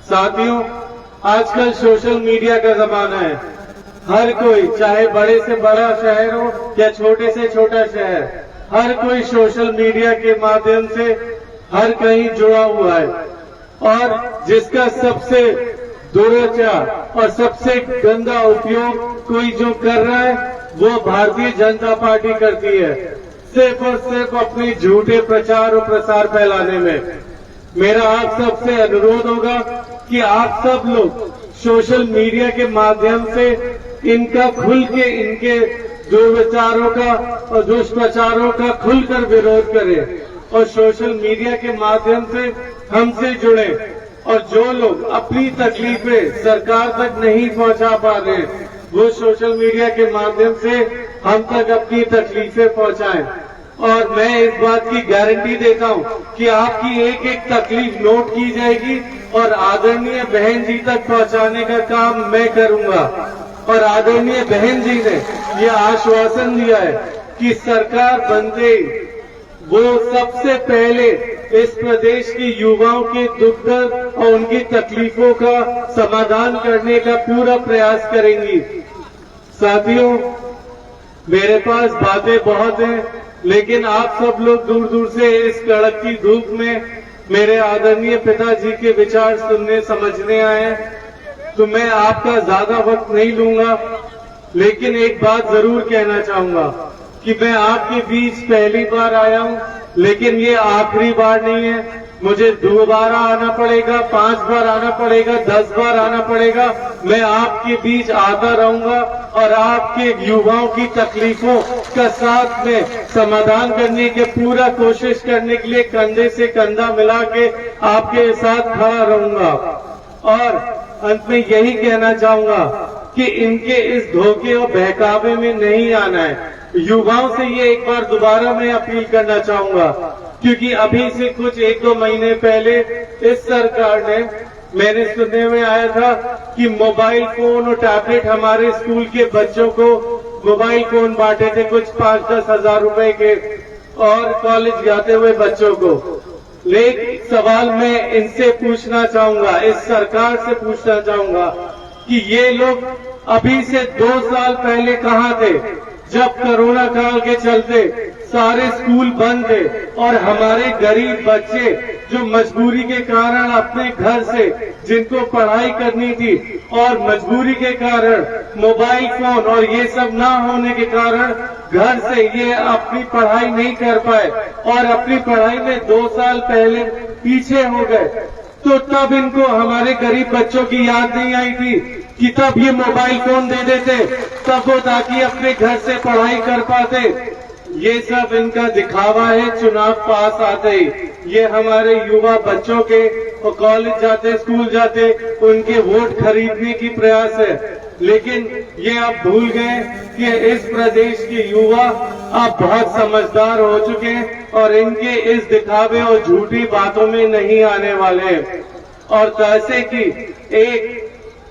साथियों, आजकल सोशल मीडिया का जमाना है। हर कोई, चाहे बड़े से बड़ा शहर हो या छोटे से छोटा शहर, हर कोई सोशल मीडिया के माध्यम से हर कहीं जुड़ा हुआ है, और जिसका सबसे दुराचार और सबसे गंदा उपयोग कोई जो कर रहा है वो भारतीय जनता पार्टी करती है, सिर्फ और सिर्फ अपने झूठे प्रचार और प्रसार फैलाने में। मेरा आप सबसे अनुरोध होगा कि आप सब लोग सोशल मीडिया के माध्यम से इनका खुल के, इनके दुर्विचारों का और दुष्प्रचारों का खुलकर विरोध करें, और सोशल मीडिया के माध्यम से हमसे जुड़े, और जो लोग अपनी तकलीफें सरकार तक नहीं पहुंचा पा रहे वो सोशल मीडिया के माध्यम से हम तक अपनी तकलीफें पहुंचाएं। और मैं इस बात की गारंटी देता हूं कि आपकी एक एक तकलीफ नोट की जाएगी और आदरणीय बहन जी तक पहुंचाने का काम मैं करूंगा। और आदरणीय बहन जी ने यह आश्वासन दिया है कि सरकार बनते ही वो सबसे पहले इस प्रदेश के युवाओं के दुख दर्द और उनकी तकलीफों का समाधान करने का पूरा प्रयास करेंगी। साथियों, मेरे पास बातें बहुत हैं, लेकिन आप सब लोग दूर दूर से इस कड़कती धूप में मेरे आदरणीय पिताजी के विचार सुनने समझने आए हैं, तो मैं आपका ज्यादा वक्त नहीं लूंगा। लेकिन एक बात जरूर कहना चाहूंगा कि मैं आपके बीच पहली बार आया हूं, लेकिन ये आखिरी बार नहीं है। मुझे दोबारा आना पड़ेगा, 5 बार आना पड़ेगा, 10 बार आना पड़ेगा। मैं आपके बीच आता रहूंगा और आपके युवाओं की तकलीफों का साथ में समाधान करने की पूरा कोशिश करने के लिए कंधे से कंधा मिला के आपके साथ खड़ा रहूंगा। और अंत में यही कहना चाहूंगा कि इनके इस धोखे और बहकावे में नहीं आना है। युवाओं से ये एक बार दोबारा मैं अपील करना चाहूंगा, क्योंकि अभी से कुछ 1-2 महीने पहले इस सरकार ने, मैंने सुनने में आया था कि मोबाइल फोन और टैबलेट हमारे स्कूल के बच्चों को मोबाइल फोन बांटे थे, कुछ 5-10 हजार रुपए के, और कॉलेज जाते हुए बच्चों को। लेकिन सवाल मैं इनसे पूछना चाहूंगा, इस सरकार से पूछना चाहूंगा कि ये लोग अभी से 2 साल पहले कहाँ थे, जब कोरोना काल के चलते सारे स्कूल बंद थे और हमारे गरीब बच्चे जो मजबूरी के कारण अपने घर से, जिनको पढ़ाई करनी थी और मजबूरी के कारण मोबाइल फोन और ये सब ना होने के कारण घर से ये अपनी पढ़ाई नहीं कर पाए और अपनी पढ़ाई में 2 साल पहले पीछे हो गए, तो तब इनको हमारे गरीब बच्चों की याद नहीं आई थी कि तब ये मोबाइल फोन दे देते, तब वो ताकि अपने घर से पढ़ाई कर पाते। ये सब इनका दिखावा है। चुनाव पास आते ही ये हमारे युवा बच्चों के कॉलेज जाते, स्कूल जाते, उनके वोट खरीदने की प्रयास है। लेकिन ये आप भूल गए कि इस प्रदेश के युवा अब बहुत समझदार हो चुके हैं और इनके इस दिखावे और झूठी बातों में नहीं आने वाले हैं। और जैसे कि एक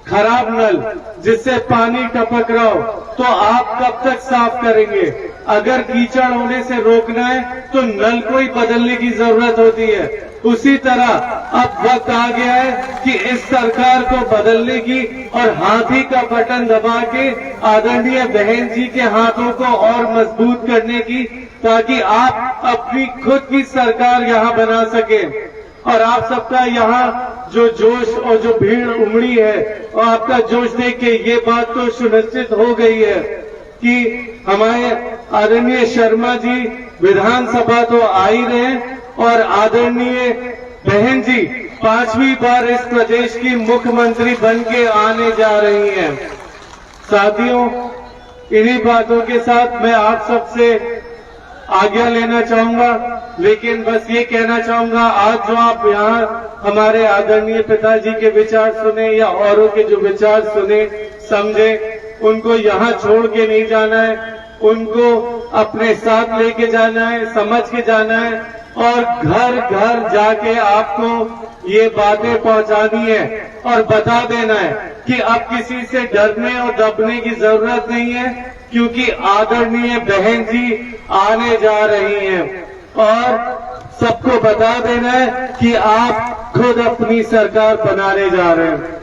खराब नल जिससे पानी टपक रहा हो, तो आप कब तक साफ करेंगे? अगर कीचड़ होने से रोकना है तो नल को ही बदलने की जरूरत होती है। उसी तरह अब वक्त आ गया है कि इस सरकार को बदलने की और हाथी का बटन दबा के आदरणीय बहन जी के हाथों को और मजबूत करने की, ताकि आप अपनी खुद की सरकार यहाँ बना सके। और आप सबका यहाँ जो जोश और जो भीड़ उमड़ी है, और आपका जोश देख के ये बात तो सुनिश्चित हो गई है कि हमारे आदरणीय शर्मा जी विधानसभा तो आ ही रहे हैं और आदरणीय बहन जी 5वीं बार इस प्रदेश की मुख्यमंत्री बन के आने जा रही हैं। साथियों, इन्हीं बातों के साथ मैं आप सबसे आज्ञा लेना चाहूंगा, लेकिन बस ये कहना चाहूंगा, आज जो आप यहाँ हमारे आदरणीय पिताजी के विचार सुने या औरों के जो विचार सुने समझे, उनको यहाँ छोड़ के नहीं जाना है, उनको अपने साथ लेके जाना है, समझ के जाना है और घर घर जाके आपको ये बातें पहुंचानी है और बता देना है कि अब किसी से डरने और दबने की जरूरत नहीं है, क्योंकि आदरणीय बहन जी आने जा रही हैं। और सबको बता देना है कि आप खुद अपनी सरकार बनाने जा रहे हैं।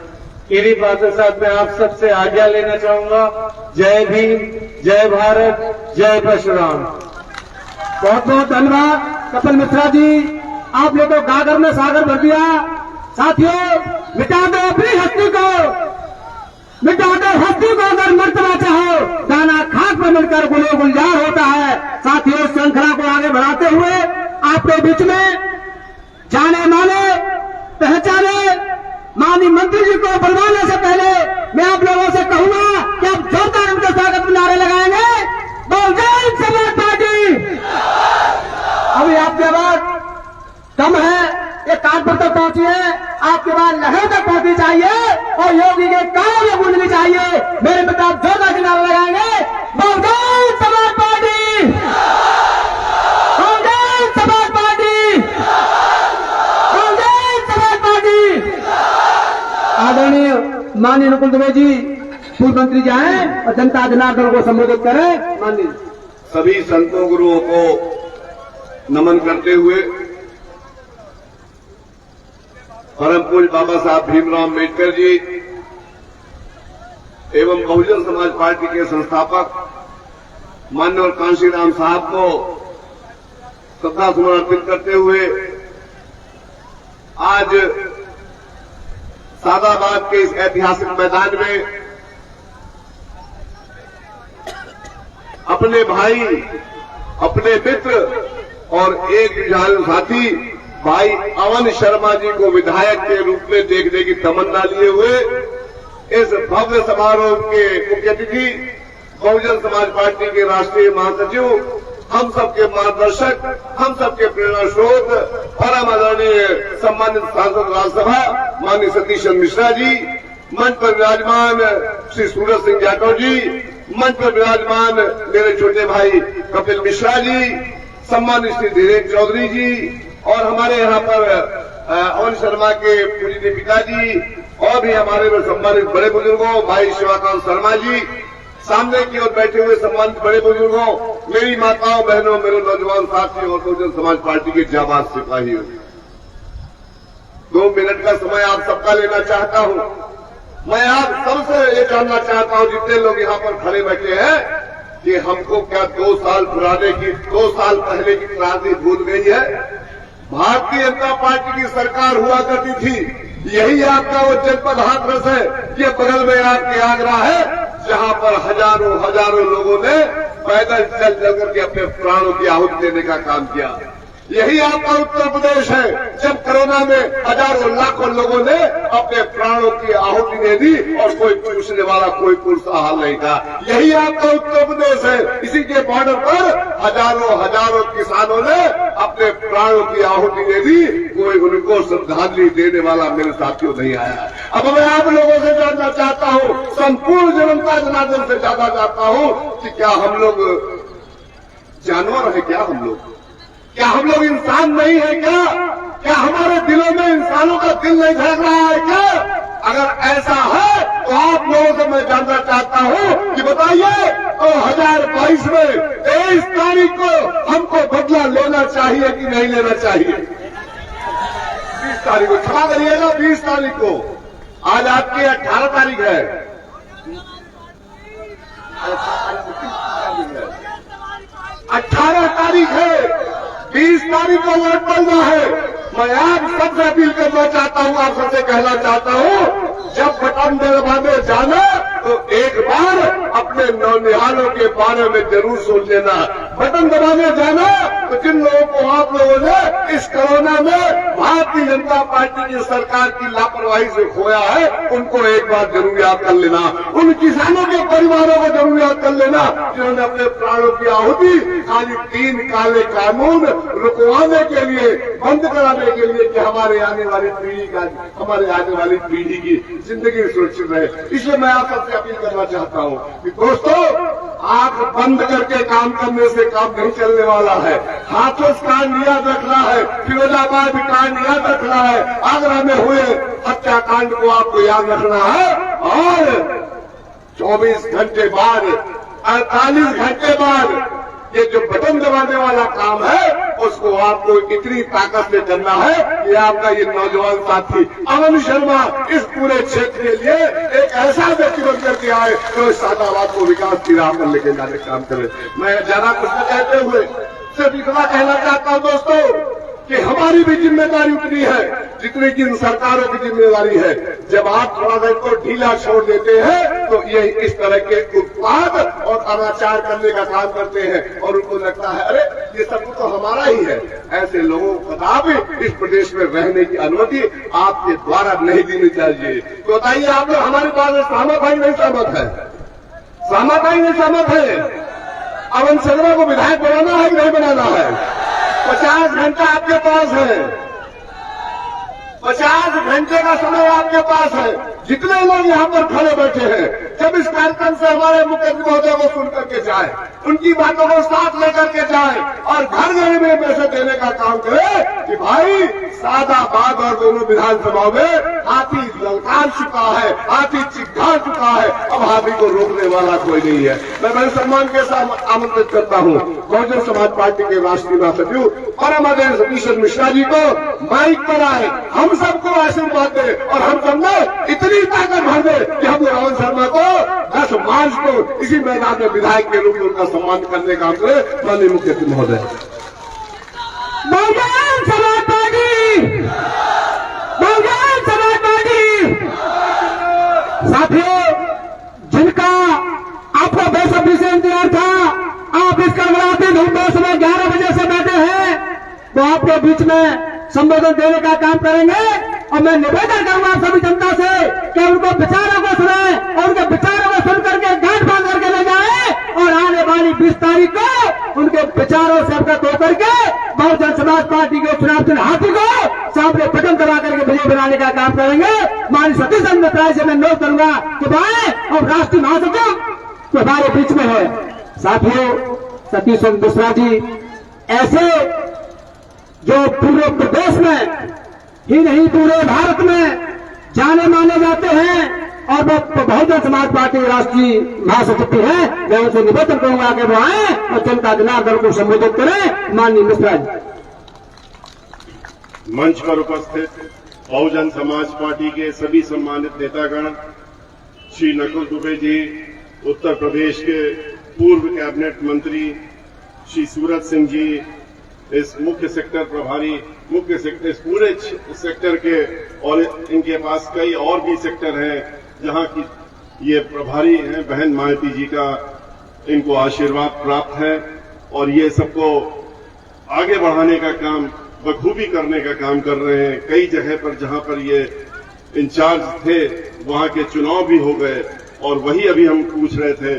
इन्हीं बातों के साथ मैं आप सबसे आज्ञा लेना चाहूंगा। जय भीम, जय भारत, जय परशुराम। बहुत बहुत धन्यवाद कपिल मिश्रा जी। आपने तो गागर में सागर भर दिया। साथियों, मिटा दो अपनी हस्ती को, मिटा दो हस्ती को। अगर मर्तबा चाहो दाना खाक में मिलकर गुलो गुलजार होता है। साथियों, श्रृंखला को आगे बढ़ाते हुए आपके बीच में जाने माने पहचाने माननीय मंत्री जी को बुलवाने से पहले मैं आप लोगों से कहूंगा कि आप जोरदार उनके स्वागत में नारे लगाएंगे। बहुजन समाज पार्टी। अभी आपकी आवाज कम है, ये कानपुर तक पहुंची है, आपके बाद लहर तक पहुंचनी चाहिए और योगी के कानों में गूंजनी चाहिए। मेरे मित्र आप जोरदार से नारे लगाएंगे। Bahujan Samaj party, Bahujan Samaj party, Bahujan Samaj party. आदरणीय माननीय नकुल दुबे जी पूर्व मंत्री जी आए और जनता जनार्दन को संबोधित करें। माननीय सभी संतों गुरुओं को नमन करते हुए परम पूज्य बाबा साहब भीमराव अम्बेडकर जी एवं बहुजन समाज पार्टी के संस्थापक माननीय कांशीराम साहब को श्रद्धा सुमन अर्पित करते हुए आज सादाबाद के इस ऐतिहासिक मैदान में अपने भाई, अपने मित्र और एक जुझारू साथी भाई अवन शर्मा जी को विधायक के रूप में देखने की तमन्ना लिए हुए इस भव्य समारोह के मुख्य अतिथि बहुजन समाज पार्टी के राष्ट्रीय महासचिव, हम सबके मार्गदर्शक, हम सबके प्रेरणा स्रोत, परम आदरणीय सम्मानित सांसद राज्यसभा माननीय सतीश चंद्र मिश्रा जी, मंच पर विराजमान श्री सूरज सिंह जाटव जी, मंच पर विराजमान मेरे छोटे भाई कपिल मिश्रा जी, सम्मानित श्री धीरेन्द्र चौधरी जी और हमारे यहाँ पर अवन शर्मा के पूजनीय पिताजी और भी हमारे सम्मानित बड़े बुजुर्गों भाई शिवाकांत शर्मा जी, सामने की ओर बैठे हुए सम्मानित बड़े बुजुर्गों, मेरी माताओं बहनों, मेरे नौजवान साथियों और बहुजन समाज पार्टी के जाबाज सिपाहियों, 2 मिनट का समय आप सबका लेना चाहता हूं। मैं आप सबसे ये जानना चाहता हूं, जितने लोग यहाँ पर खड़े बैठे हैं, कि हमको क्या 2 साल पहले की क्रांति भूल गई है? भारतीय जनता पार्टी की सरकार हुआ करती थी, यही आपका वो जनपद हाथरस है, ये बगल में आपके आगरा है, जहां पर हजारों लोगों ने पैदल चल करके अपने प्राणों की आहुति देने का काम किया। यही आपका उत्तर प्रदेश है, जब कोरोना में हजारों लाखों लोगों ने अपने प्राणों की आहुति दे दी और कोई पूछने वाला, कोई पुरसहाल नहीं था। यही आपका उत्तर प्रदेश है, इसी के बॉर्डर पर हजारों किसानों ने अपने प्राणों की आहुति दे दी, कोई उनको श्रद्धांजलि देने वाला मेरे साथियों नहीं आया। अब मैं आप लोगों से जानना चाहता हूं, संपूर्ण जनता जनार्दन से जानना चाहता हूं कि क्या हम लोग जानवर है? क्या हम लोग इंसान नहीं है? क्या हमारे दिलों में इंसानों का दिल नहीं धड़क रहा है क्या? अगर ऐसा है तो आप लोगों से मैं जानना चाहता हूं कि बताइए, 2022 में 23 तारीख को हमको बदला लेना चाहिए कि नहीं लेना चाहिए? 20 तारीख को, क्षमा करिएगा, 20 तारीख को, आज आपकी 18 तारीख है। 18 तारीख है, 20 तारीख को वोट पड़ना है। मैं आप सबसे अपील करना चाहता हूं, आप सबसे कहना चाहता हूं, जब बटन दबाने जाना तो एक बार अपने नौनिहालों के बारे में जरूर सोच लेना। बटन दबाने जाना तो जिन लोगों को आप लोगों ने इस कोरोना में भारतीय जनता पार्टी की सरकार की लापरवाही से खोया है, उनको एक बार जरूर याद कर लेना। उन किसानों के परिवारों को जरूर याद कर लेना जिन्होंने अपने प्राणों की आहुति खाली 3 काले कानून रुकवाने के लिए, बंद कराने के लिए कि हमारे आने वाली पीढ़ी की जिंदगी सुरक्षित रहे। इसलिए मैं आप सबसे अपील करना चाहता हूं कि दोस्तों, आंख बंद करके काम करने से काम नहीं चलने वाला है। हाथरस कांड याद रखना है, फिरोजाबाद कांड याद रखना है, आगरा में हुए हत्याकांड को आपको याद रखना है, और 24 घंटे बाद, 48 घंटे बाद ये जो बटन दबाने वाला काम है, उसको आपको इतनी ताकत से करना है कि आपका ये नौजवान साथी अवन शर्मा इस पूरे क्षेत्र के लिए एक ऐसा व्यक्ति बन करके आए जो इस सादाबाद को विकास की राह पर लेके जाने का काम करे। मैं ज्यादा कुछ न कहते हुए सिर्फ इतना कहना चाहता हूं दोस्तों कि हमारी भी जिम्मेदारी उतनी है जितनी कि इन सरकारों की जिम्मेदारी है। जब आप थोड़ा सा इनको ढीला छोड़ देते हैं तो ये इस तरह के उत्पाद और अनाचार करने का काम करते हैं और उनको लगता है अरे ये सब तो हमारा ही है। ऐसे लोगों को कदापि इस प्रदेश में रहने की अनुमति आपके द्वारा नहीं देनी चाहिए। तो बताइए आप लोग हमारे पास सहमत है नहीं सहमत है? सहमत है नहीं सहमत है? अवन शर्मा को विधायक बनाना है कि नहीं बनाना है? 50 घंटा आपके पास है, 50 घंटे का समय आपके पास है। जितने लोग यहाँ पर खड़े बैठे हैं जब इस कार्यक्रम से हमारे मुख्यमंत्री महोदय को सुन करके जाए, उनकी बातों को साथ लेकर के जाए और घर घर में मैसेज देने का काम करे कि भाई सादाबाद और दोनों विधानसभाओं में हाथी ललकार चुका है, हाथी चिढ़ा चुका है, अब हाथी को रोकने वाला कोई नहीं है। मैं बड़े सम्मान के साथ आमंत्रित करता हूँ बहुजन समाज पार्टी के राष्ट्रीय महासचिव परम आदरणीय सतीश चंद्र मिश्रा जी को माइक पर आए, हम सबको आशीर्वाद दे और हम सब में इतनी ताकत भर दे कि हम रावण शर्मा को 10 मार्च को इसी मैदान में विधायक के रूप में उनका सम्मान करने का करे। माननीय मुख्यमंत्री महोदय। Bahujan Samaj party, Bahujan Samaj party. साथियों, जिनका आपको बेसब्री से इंतजार था, आप इस कड़कड़ाती धूप में सुबह 11 बजे से बैठे हैं, वो आपके बीच में संबोधन देने का काम करेंगे। और मैं निवेदन करूंगा सभी जनता से कि उनको विचारों को सुने और उनके विचारों को सुन करके गांठ बांध करके ले जाए और आने वाली 20 तारीख को उनके विचारों से अवगत होकर के बहुजन समाज पार्टी के चुनाव चिन्ह हाथी को सामने बटन दबा करके विजय बनाने का काम करेंगे। माननीय सतीश चंद्र मिश्रा से मैं अनुरोध करूंगा कि भाई और राष्ट्रीय महासचिव तो हमारे बीच में है। साथियों, सतीश चंद्र मिश्रा जी ऐसे जो पूरे प्रदेश में ही नहीं पूरे भारत में जाने माने जाते हैं और वो बहुजन समाज पार्टी राष्ट्रीय महासचिव भी है। मैं उनसे निवेदन करूंगा कि वो आए और जनता जनार्दन को संबोधित करें। माननीय मिश्रा जी। मंच पर उपस्थित बहुजन समाज पार्टी के सभी सम्मानित नेतागण, श्री नकुल दुबे जी, उत्तर प्रदेश के पूर्व कैबिनेट मंत्री श्री सूरज सिंह जी, इस मुख्य सेक्टर प्रभारी, मुख्य सेक्टर इस पूरे सेक्टर के, और इनके पास कई और भी सेक्टर हैं जहां की ये प्रभारी हैं, बहन मायावती जी का इनको आशीर्वाद प्राप्त है और ये सबको आगे बढ़ाने का काम बखूबी करने का काम कर रहे हैं। कई जगह पर जहां पर ये इंचार्ज थे वहां के चुनाव भी हो गए और वही अभी हम पूछ रहे थे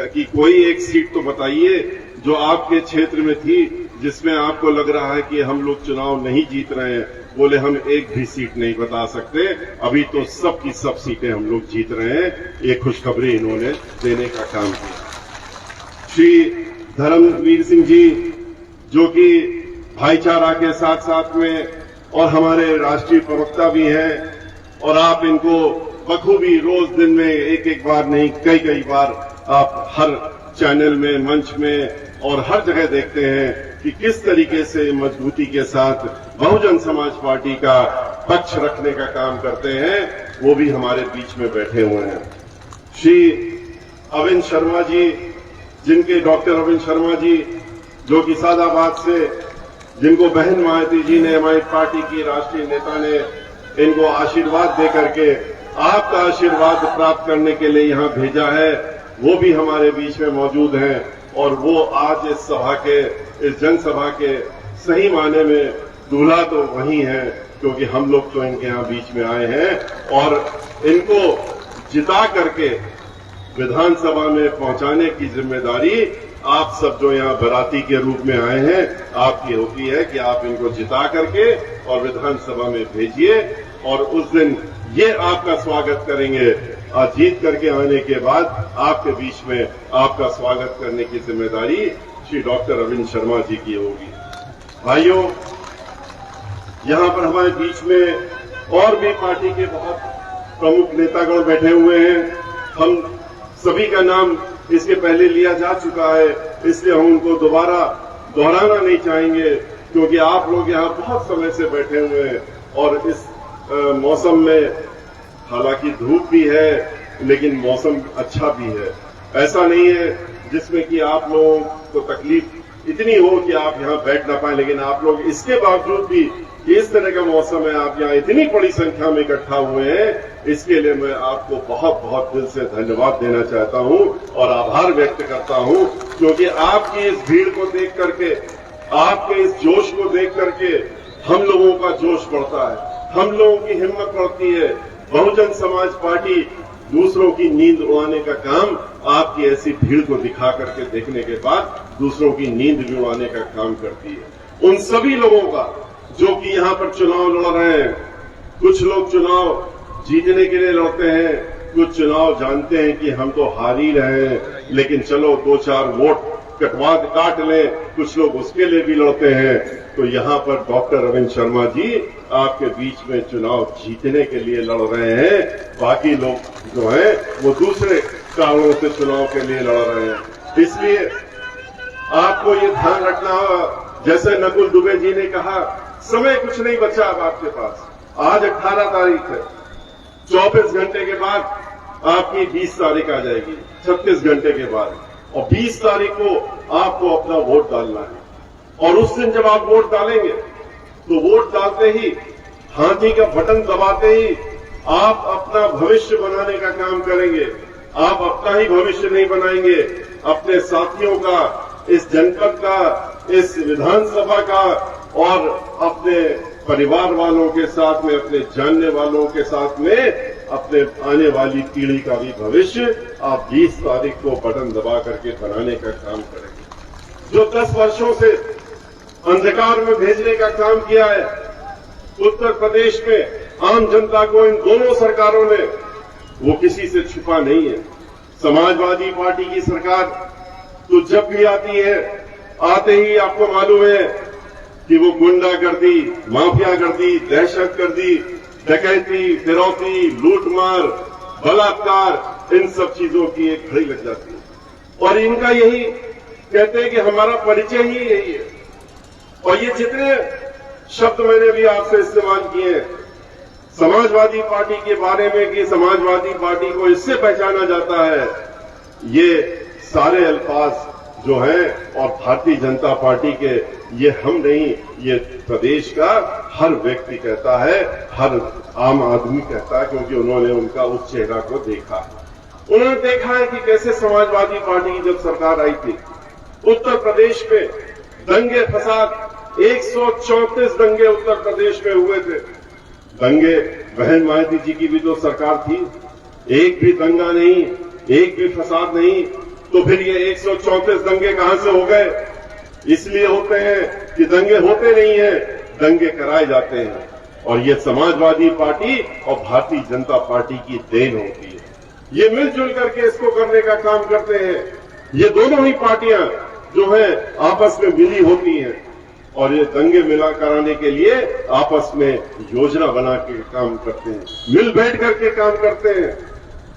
कि कोई एक सीट तो बताइए जो आपके क्षेत्र में थी जिसमें आपको लग रहा है कि हम लोग चुनाव नहीं जीत रहे हैं। बोले हम एक भी सीट नहीं बता सकते, अभी तो सब की सब सीटें हम लोग जीत रहे हैं। ये खुशखबरी इन्होंने देने का काम किया। श्री धर्मवीर सिंह जी जो कि भाईचारा के साथ साथ में और हमारे राष्ट्रीय प्रवक्ता भी हैं और आप इनको बखूबी रोज दिन में एक एक बार नहीं कई बार आप हर चैनल में, मंच में और हर जगह देखते हैं कि किस तरीके से मजबूती के साथ बहुजन समाज पार्टी का पक्ष रखने का काम करते हैं। वो भी हमारे बीच में बैठे हुए हैं। श्री अविन शर्मा जी, जिनके डॉक्टर अविन शर्मा जी जो कि सादाबाद से, जिनको बहन मायावती जी ने, हमारी पार्टी की राष्ट्रीय नेता ने इनको आशीर्वाद दे करके आपका आशीर्वाद प्राप्त करने के लिए यहां भेजा है, वो भी हमारे बीच में मौजूद हैं और वो आज इस सभा के, इस जनसभा के सही मायने में दूल्हा तो वही है, क्योंकि हम लोग तो इनके यहाँ बीच में आए हैं और इनको जिता करके विधानसभा में पहुंचाने की जिम्मेदारी आप सब जो यहाँ बराती के रूप में आए हैं आपकी होती है कि आप इनको जिता करके और विधानसभा में भेजिए और उस दिन ये आपका स्वागत करेंगे। और जीत करके आने के बाद आपके बीच में आपका स्वागत करने की जिम्मेदारी श्री डॉक्टर अविन शर्मा जी की होगी। भाइयों, यहाँ पर हमारे बीच में और भी पार्टी के बहुत प्रमुख नेतागण बैठे हुए हैं। हम सभी का नाम इसके पहले लिया जा चुका है, इसलिए हम उनको दोबारा दोहराना नहीं चाहेंगे, क्योंकि आप लोग यहाँ बहुत समय से बैठे हुए हैं और इस मौसम में हालांकि धूप भी है लेकिन मौसम अच्छा भी है। ऐसा नहीं है जिसमें कि आप लोगों को तकलीफ इतनी हो कि आप यहाँ बैठ ना पाए, लेकिन आप लोग इसके बावजूद भी इस तरह का मौसम है, आप यहाँ इतनी बड़ी संख्या में इकट्ठा हुए हैं, इसके लिए मैं आपको बहुत बहुत दिल से धन्यवाद देना चाहता हूँ और आभार व्यक्त करता हूँ, क्योंकि आपकी इस भीड़ को देख करके, आपके इस जोश को देख करके हम लोगों का जोश बढ़ता है, हम लोगों की हिम्मत बढ़ती है। बहुजन समाज पार्टी दूसरों की नींद उड़ाने का काम आपकी ऐसी भीड़ को दिखा करके देखने के बाद दूसरों की नींद भी उड़ाने का काम करती है। उन सभी लोगों का जो कि यहाँ पर चुनाव लड़ रहे हैं, कुछ लोग चुनाव जीतने के लिए लड़ते हैं, कुछ चुनाव जानते हैं कि हम तो हार ही रहे हैं, लेकिन चलो 2-4 वोट काट लें, कुछ लोग उसके लिए भी लड़ते हैं। तो यहाँ पर डॉक्टर रविंद्र शर्मा जी आपके बीच में चुनाव जीतने के लिए लड़ रहे हैं, बाकी लोग जो हैं वो दूसरे कारणों से चुनाव के लिए लड़ रहे हैं। इसलिए आपको ये ध्यान रखना होगा, जैसे नकुल दुबे जी ने कहा, समय कुछ नहीं बचा अब आपके पास। आज 18 तारीख है, 24 घंटे के बाद आपकी 20 तारीख आ जाएगी, 36 घंटे के बाद, और 20 तारीख को आपको अपना वोट डालना है। और उस दिन जब आप वोट डालेंगे तो वोट डालते ही, हाथी का बटन दबाते ही आप अपना भविष्य बनाने का काम करेंगे। आप अपना ही भविष्य नहीं बनाएंगे, अपने साथियों का, इस जनपद का, इस विधानसभा का और अपने परिवार वालों के साथ में, अपने जानने वालों के साथ में, अपने आने वाली पीढ़ी का भी भविष्य आप 20 तारीख को बटन दबा करके बनाने का काम करेंगे। जो 10 वर्षों से अंधकार में भेजने का काम किया है उत्तर प्रदेश में आम जनता को इन दोनों सरकारों ने, वो किसी से छुपा नहीं है। समाजवादी पार्टी की सरकार तो जब भी आती है, आते ही आपको मालूम है कि वो गुंडागर्दी, माफियागर्दी, दहशतगर्दी, डकैती, फिरौती, लूटमार, बलात्कार, इन सब चीजों की एक घड़ी लग जाती है। और इनका यही कहते हैं कि हमारा परिचय ही यही है। और ये जितने शब्द मैंने भी आपसे इस्तेमाल किए समाजवादी पार्टी के बारे में कि समाजवादी पार्टी को इससे पहचाना जाता है, ये सारे अल्फाज जो हैं और भारतीय जनता पार्टी के, ये हम नहीं, ये प्रदेश का हर व्यक्ति कहता है, हर आम आदमी कहता है, क्योंकि उन्होंने उनका उस चेहरा को देखा है। उन्होंने देखा है कि कैसे समाजवादी पार्टी की जब सरकार आई थी, उत्तर प्रदेश में दंगे फसाद, 134 दंगे उत्तर प्रदेश में हुए थे। दंगे, बहन मायावती जी की भी तो सरकार थी, एक भी दंगा नहीं, एक भी फसाद नहीं, तो फिर ये 134 दंगे कहां से हो गए? इसलिए होते हैं कि दंगे होते नहीं हैं, दंगे कराए जाते हैं। और ये समाजवादी पार्टी और भारतीय जनता पार्टी की देन होती है। ये मिलजुल करके इसको करने का काम करते हैं। ये दोनों ही पार्टियां जो है आपस में मिली होती हैं और ये दंगे मिला कराने के लिए आपस में योजना बना के काम करते हैं, मिल बैठ करके काम करते हैं।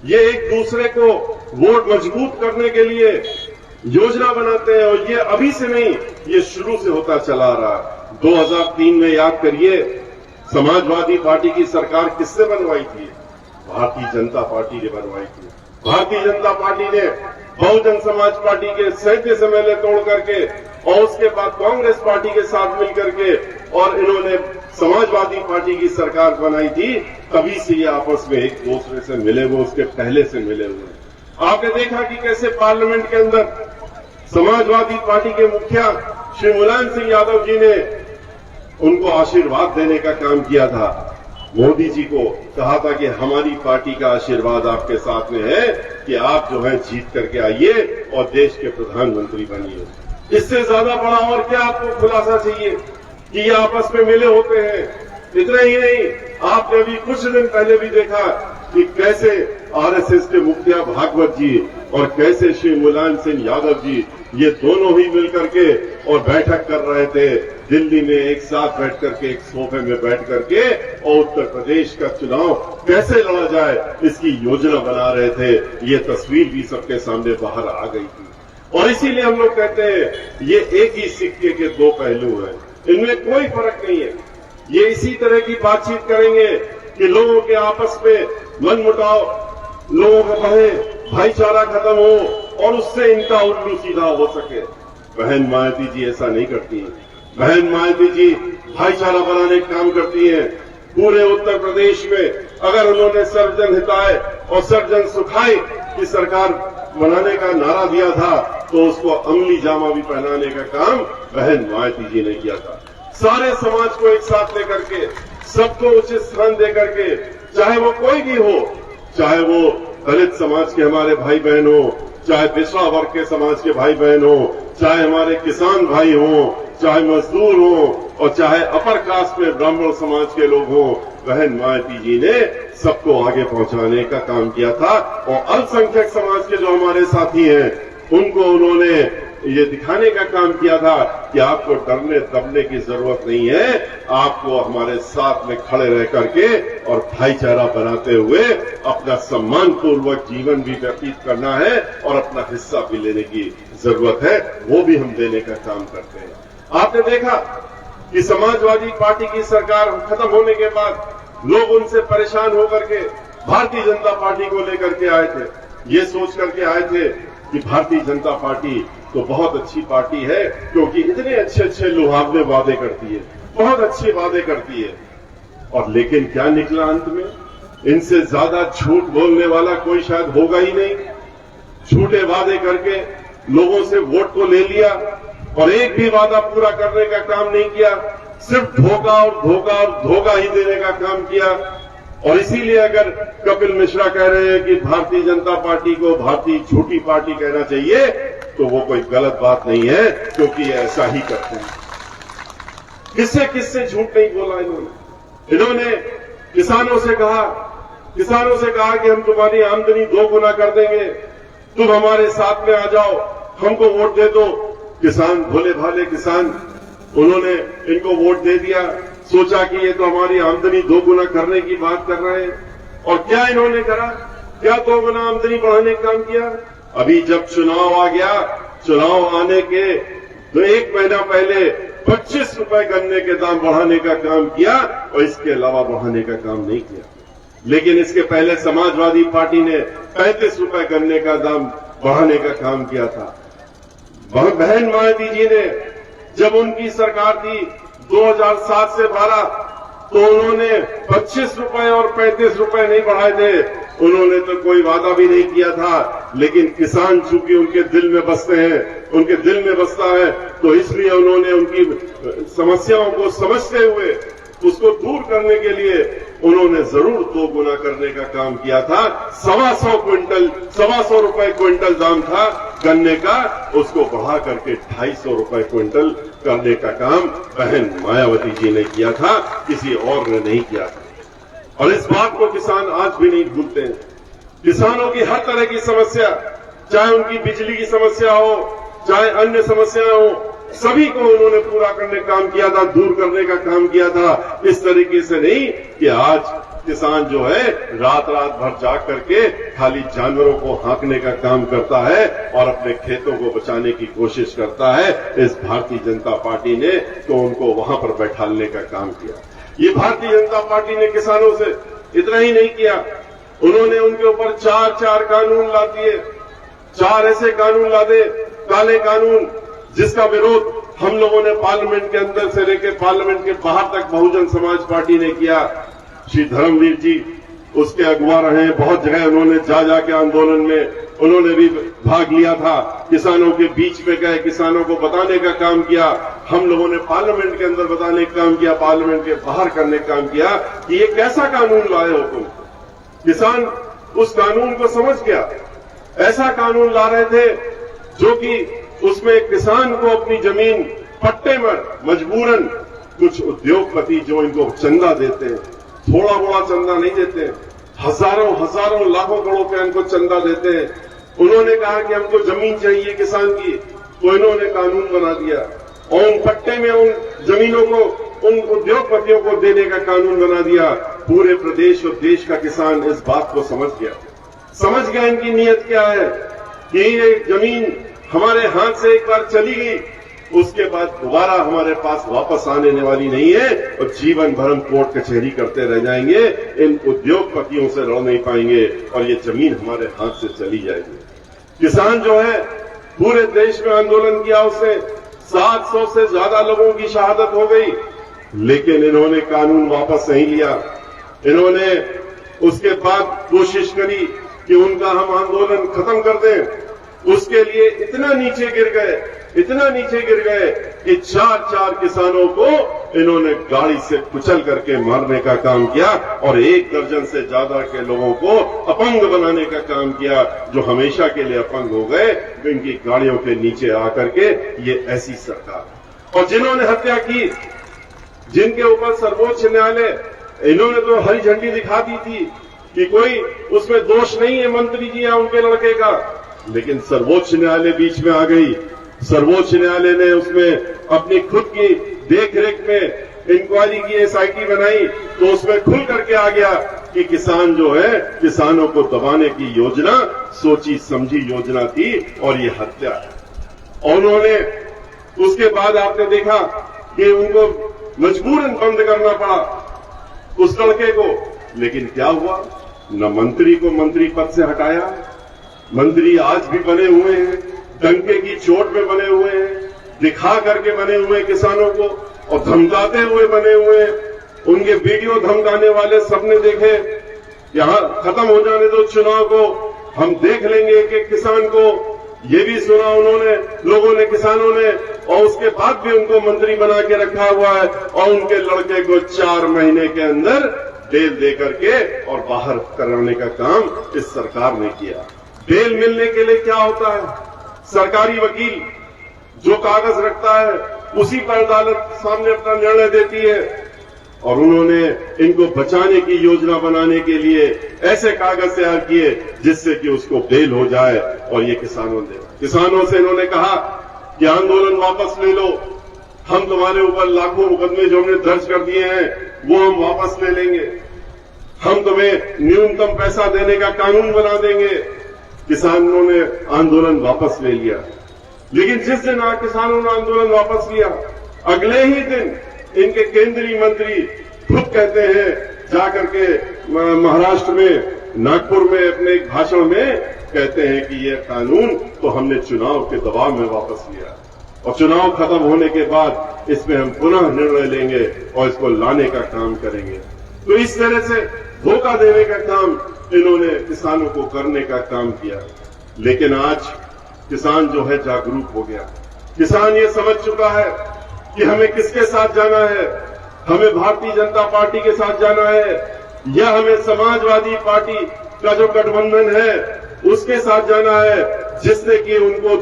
ये एक दूसरे को वोट मजबूत करने के लिए योजना बनाते हैं और ये अभी से नहीं, ये शुरू से होता चला आ रहा है। 2003 में याद करिए, समाजवादी पार्टी की सरकार किससे बनवाई थी? भारतीय जनता पार्टी ने बनवाई थी। भारतीय जनता पार्टी ने बहुजन समाज पार्टी के 37 एमएलए तोड़ करके और उसके बाद कांग्रेस पार्टी के साथ मिलकर के और इन्होंने समाजवादी पार्टी की सरकार बनाई थी। तभी से ये आपस में एक दूसरे से मिले हुए, उसके पहले से मिले हुए। आपने देखा कि कैसे पार्लियामेंट के अंदर समाजवादी पार्टी के मुखिया श्री मुलायम सिंह यादव जी ने उनको आशीर्वाद देने का काम किया था। मोदी जी को कहा था कि हमारी पार्टी का आशीर्वाद आपके साथ में है कि आप जो है जीत करके आइए और देश के प्रधानमंत्री बनिए। इससे ज्यादा बड़ा और क्या आपको खुलासा चाहिए कि ये आपस में मिले होते हैं। इतना ही नहीं, आपने अभी कुछ दिन पहले भी देखा कि कैसे आरएसएस के मुखिया भागवत जी और कैसे श्री मुलायम सिंह यादव जी, ये दोनों ही मिलकर के और बैठक कर रहे थे दिल्ली में, एक साथ बैठ करके एक सोफे में बैठ करके, और उत्तर प्रदेश का चुनाव कैसे लड़ा जाए इसकी योजना बना रहे थे। ये तस्वीर भी सबके सामने बाहर आ गई थी। और इसीलिए हम लोग कहते हैं ये एक ही सिक्के के दो पहलू हैं, इनमें कोई फर्क नहीं है। ये इसी तरह की बातचीत करेंगे कि लोगों के आपस में मनमुटाव, लोगों का बढ़े, भाईचारा खत्म हो और उससे इनका उल्लू सीधा हो सके। बहन मायावती जी ऐसा नहीं करती हैं। बहन मायावती जी भाईचारा बनाने का काम करती हैं। पूरे उत्तर प्रदेश में अगर उन्होंने सर्वजन हिताय और सर्वजन सुखाय की सरकार बनाने का नारा दिया था तो उसको अमली जामा भी पहनाने का काम बहन मायावती जी ने किया था। सारे समाज को एक साथ लेकर के, सबको उचित स्थान देकर के, चाहे वो कोई भी हो, चाहे वो दलित समाज के हमारे भाई बहन हो, चाहे पिछड़ा वर्ग के समाज के भाई बहन हो, चाहे हमारे किसान भाई हो, चाहे मजदूर हो और चाहे अपर कास्ट में ब्राह्मण समाज के लोग हों, बहन मायावती जी ने सबको आगे पहुंचाने का काम किया था। और अल्पसंख्यक समाज के जो हमारे साथी हैं उनको उन्होंने ये दिखाने का काम किया था कि आपको डरने दबने की जरूरत नहीं है, आपको हमारे साथ में खड़े रह करके और भाईचारा बनाते हुए अपना सम्मान पूर्वक जीवन भी व्यतीत करना है और अपना हिस्सा भी लेने की जरूरत है, वो भी हम देने का काम करते हैं। आपने देखा कि समाजवादी पार्टी की सरकार खत्म होने के बाद लोग उनसे परेशान होकर के भारतीय जनता पार्टी को लेकर के आए थे। ये सोच करके आए थे कि भारतीय जनता पार्टी तो बहुत अच्छी पार्टी है क्योंकि इतने अच्छे अच्छे लुभावने वादे करती है, बहुत अच्छे वादे करती है। और लेकिन क्या निकला अंत में? इनसे ज्यादा झूठ बोलने वाला कोई शायद होगा ही नहीं। झूठे वादे करके लोगों से वोट को ले लिया और एक भी वादा पूरा करने का काम नहीं किया, सिर्फ धोखा और धोखा और धोखा ही देने का काम किया। और इसीलिए अगर कपिल मिश्रा कह रहे हैं कि भारतीय जनता पार्टी को भारतीय झूठी पार्टी कहना चाहिए तो वो कोई गलत बात नहीं है, क्योंकि ये ऐसा ही करते हैं। किससे किससे झूठ नहीं बोला इन्होंने किसानों से कहा कि हम तुम्हारी आमदनी 2 गुना कर देंगे, तुम हमारे साथ में आ जाओ, हमको वोट दे दो। किसान, भोले भाले किसान, उन्होंने इनको वोट दे दिया, सोचा कि ये तो हमारी आमदनी 2 गुना करने की बात कर रहे हैं। और क्या इन्होंने करा? क्या 2 गुना आमदनी बढ़ाने का काम किया? अभी जब चुनाव आ गया, चुनाव आने के 1 महीना पहले 25 रुपए गन्ने के दाम बढ़ाने का काम किया और इसके अलावा बढ़ाने का काम नहीं किया। लेकिन इसके पहले समाजवादी पार्टी ने 35 रुपए गन्ने का दाम बढ़ाने का काम किया था। बहन मायावती जी ने, जब उनकी सरकार थी 2007 से 12, तो उन्होंने 25 रुपए और 35 रुपए नहीं बढ़ाए थे। उन्होंने तो कोई वादा भी नहीं किया था, लेकिन किसान चूंकि उनके दिल में बसते हैं, उनके दिल में बसता है, तो इसलिए उन्होंने उनकी समस्याओं को समझते हुए उसको दूर करने के लिए उन्होंने जरूर 2 गुना करने का काम किया था। 125 रुपए क्विंटल दाम था गन्ने का, उसको बढ़ा करके 250 रुपए क्विंटल करने का काम बहन मायावती जी ने किया था, किसी और ने नहीं किया था। और इस बात को किसान आज भी नहीं भूलते हैं। किसानों की हर तरह की समस्या, चाहे उनकी बिजली की समस्या हो, चाहे अन्य समस्याएं हो, सभी को उन्होंने पूरा करने का काम किया था, दूर करने का काम किया था। इस तरीके से नहीं कि आज किसान जो है रात भर जाग करके खाली जानवरों को हाँकने का काम करता है और अपने खेतों को बचाने की कोशिश करता है। इस भारतीय जनता पार्टी ने तो उनको वहां पर बैठालने का काम किया। ये भारतीय जनता पार्टी ने किसानों से इतना ही नहीं किया, उन्होंने उनके ऊपर 4 कानून ला दिए। 4 ऐसे कानून ला दे, काले कानून, जिसका विरोध हम लोगों ने पार्लियामेंट के अंदर से लेकर पार्लियामेंट के बाहर तक बहुजन समाज पार्टी ने किया। श्री धर्मवीर जी उसके अगुवा रहे, बहुत जगह उन्होंने जाके आंदोलन में उन्होंने भी भाग लिया था, किसानों के बीच में गए, किसानों को बताने का काम किया। हम लोगों ने पार्लियामेंट के अंदर बताने का काम किया, पार्लियामेंट के बाहर करने का काम किया कि ये कैसा कानून लाए हो तुम। किसान उस कानून को समझ गया। ऐसा कानून ला रहे थे जो कि उसमें किसान को अपनी जमीन पट्टे पर मजबूरन, कुछ उद्योगपति जो इनको चंदा देते हैं, थोड़ा बड़ा चंदा नहीं देते, हजारों लाखों करोड़ रुपया इनको चंदा देते हैं, उन्होंने कहा कि हमको जमीन चाहिए किसान की, तो इन्होंने कानून बना दिया और उन पट्टे में उन जमीनों को उन उद्योगपतियों को देने का कानून बना दिया। पूरे प्रदेश और देश का किसान इस बात को समझ गया इनकी नीयत क्या है कि ये जमीन हमारे हाथ से एक बार चली गई, उसके बाद दोबारा हमारे पास वापस आने वाली नहीं है और जीवन भर हम कोर्ट कचहरी करते रह जाएंगे, इन उद्योगपतियों से लड़ नहीं पाएंगे और ये जमीन हमारे हाथ से चली जाएगी। किसान जो है पूरे देश में आंदोलन किया, उससे 700 से ज्यादा लोगों की शहादत हो गई, लेकिन इन्होंने कानून वापस नहीं लिया। इन्होंने उसके बाद कोशिश करी कि उनका हम आंदोलन खत्म कर दें। उसके लिए इतना नीचे गिर गए कि 4 किसानों को इन्होंने गाड़ी से कुचल करके मारने का काम किया और 1 दर्जन से ज्यादा के लोगों को अपंग बनाने का काम किया, जो हमेशा के लिए अपंग हो गए इनकी गाड़ियों के नीचे आकर के। ये ऐसी सरकार, और जिन्होंने हत्या की, जिनके ऊपर सर्वोच्च न्यायालय, इन्होंने तो हरी झंडी दिखा दी थी कि कोई उसमें दोष नहीं है मंत्री जी या उनके लड़के का, लेकिन सर्वोच्च न्यायालय बीच में आ गई। सर्वोच्च न्यायालय ने उसमें अपनी खुद की देखरेख में इंक्वायरी की, एसआईटी बनाई, तो उसमें खुल करके आ गया कि किसान जो है, किसानों को दबाने की योजना सोची समझी योजना थी और ये हत्या है। और उन्होंने उसके बाद आपने देखा कि उनको मजबूरन बंद करना पड़ा उस लड़के को, लेकिन क्या हुआ? न मंत्री को मंत्री पद से हटाया, मंत्री आज भी बने हुए हैं, डंके की चोट में बने हुए हैं, दिखा करके बने हुए किसानों को और धमकाते हुए बने हुए। उनके वीडियो धमकाने वाले सबने देखे। यहां खत्म हो जाने दो चुनाव को, हम देख लेंगे कि किसान को, ये भी सुना उन्होंने, लोगों ने, किसानों ने, और उसके बाद भी उनको मंत्री बना के रखा हुआ है और उनके लड़के को 4 महीने के अंदर बेल दे करके और बाहर कराने का काम इस सरकार ने किया। बेल मिलने के लिए क्या होता है? सरकारी वकील जो कागज रखता है उसी पर अदालत सामने अपना निर्णय देती है, और उन्होंने इनको बचाने की योजना बनाने के लिए ऐसे कागज तैयार किए जिससे कि उसको बेल हो जाए और ये किसानों से इन्होंने कहा कि आंदोलन वापस ले लो, हम तुम्हारे ऊपर लाखों मुकदमे जो हमने दर्ज कर दिए हैं वो हम वापस ले लेंगे, हम तुम्हें न्यूनतम पैसा देने का कानून बना देंगे। किसानों ने आंदोलन वापस ले लिया, लेकिन जिस दिन किसानों ने आंदोलन वापस लिया, अगले ही दिन इनके केंद्रीय मंत्री खुद कहते हैं, जाकर के महाराष्ट्र में, नागपुर में अपने एक भाषण में कहते हैं कि यह कानून तो हमने चुनाव के दबाव में वापस लिया और चुनाव खत्म होने के बाद इसमें हम पुनः निर्णय लेंगे और इसको लाने का काम करेंगे। तो इस तरह से धोखा देने का काम इन्होंने किसानों को करने का काम किया। लेकिन आज किसान जो है जागरूक हो गया, किसान ये समझ चुका है कि हमें किसके साथ जाना है, हमें भारतीय जनता पार्टी के साथ जाना है या हमें समाजवादी पार्टी का जो गठबंधन है उसके साथ जाना है, जिसने कि उनको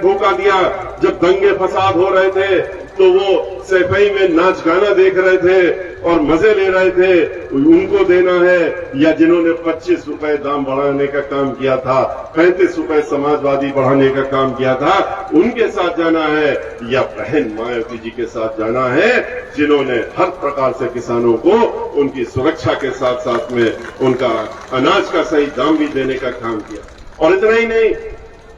धोखा दिया। जब दंगे फसाद हो रहे थे तो वो सफाई में नाच गाना देख रहे थे और मजे ले रहे थे, उनको देना है, या जिन्होंने 25 रुपए दाम बढ़ाने का काम किया था, 35 रुपए समाजवादी बढ़ाने का काम किया था, उनके साथ जाना है, या बहन मायावती जी के साथ जाना है, जिन्होंने हर प्रकार से किसानों को उनकी सुरक्षा के साथ साथ में उनका अनाज का सही दाम भी देने का काम किया। और इतना ही नहीं,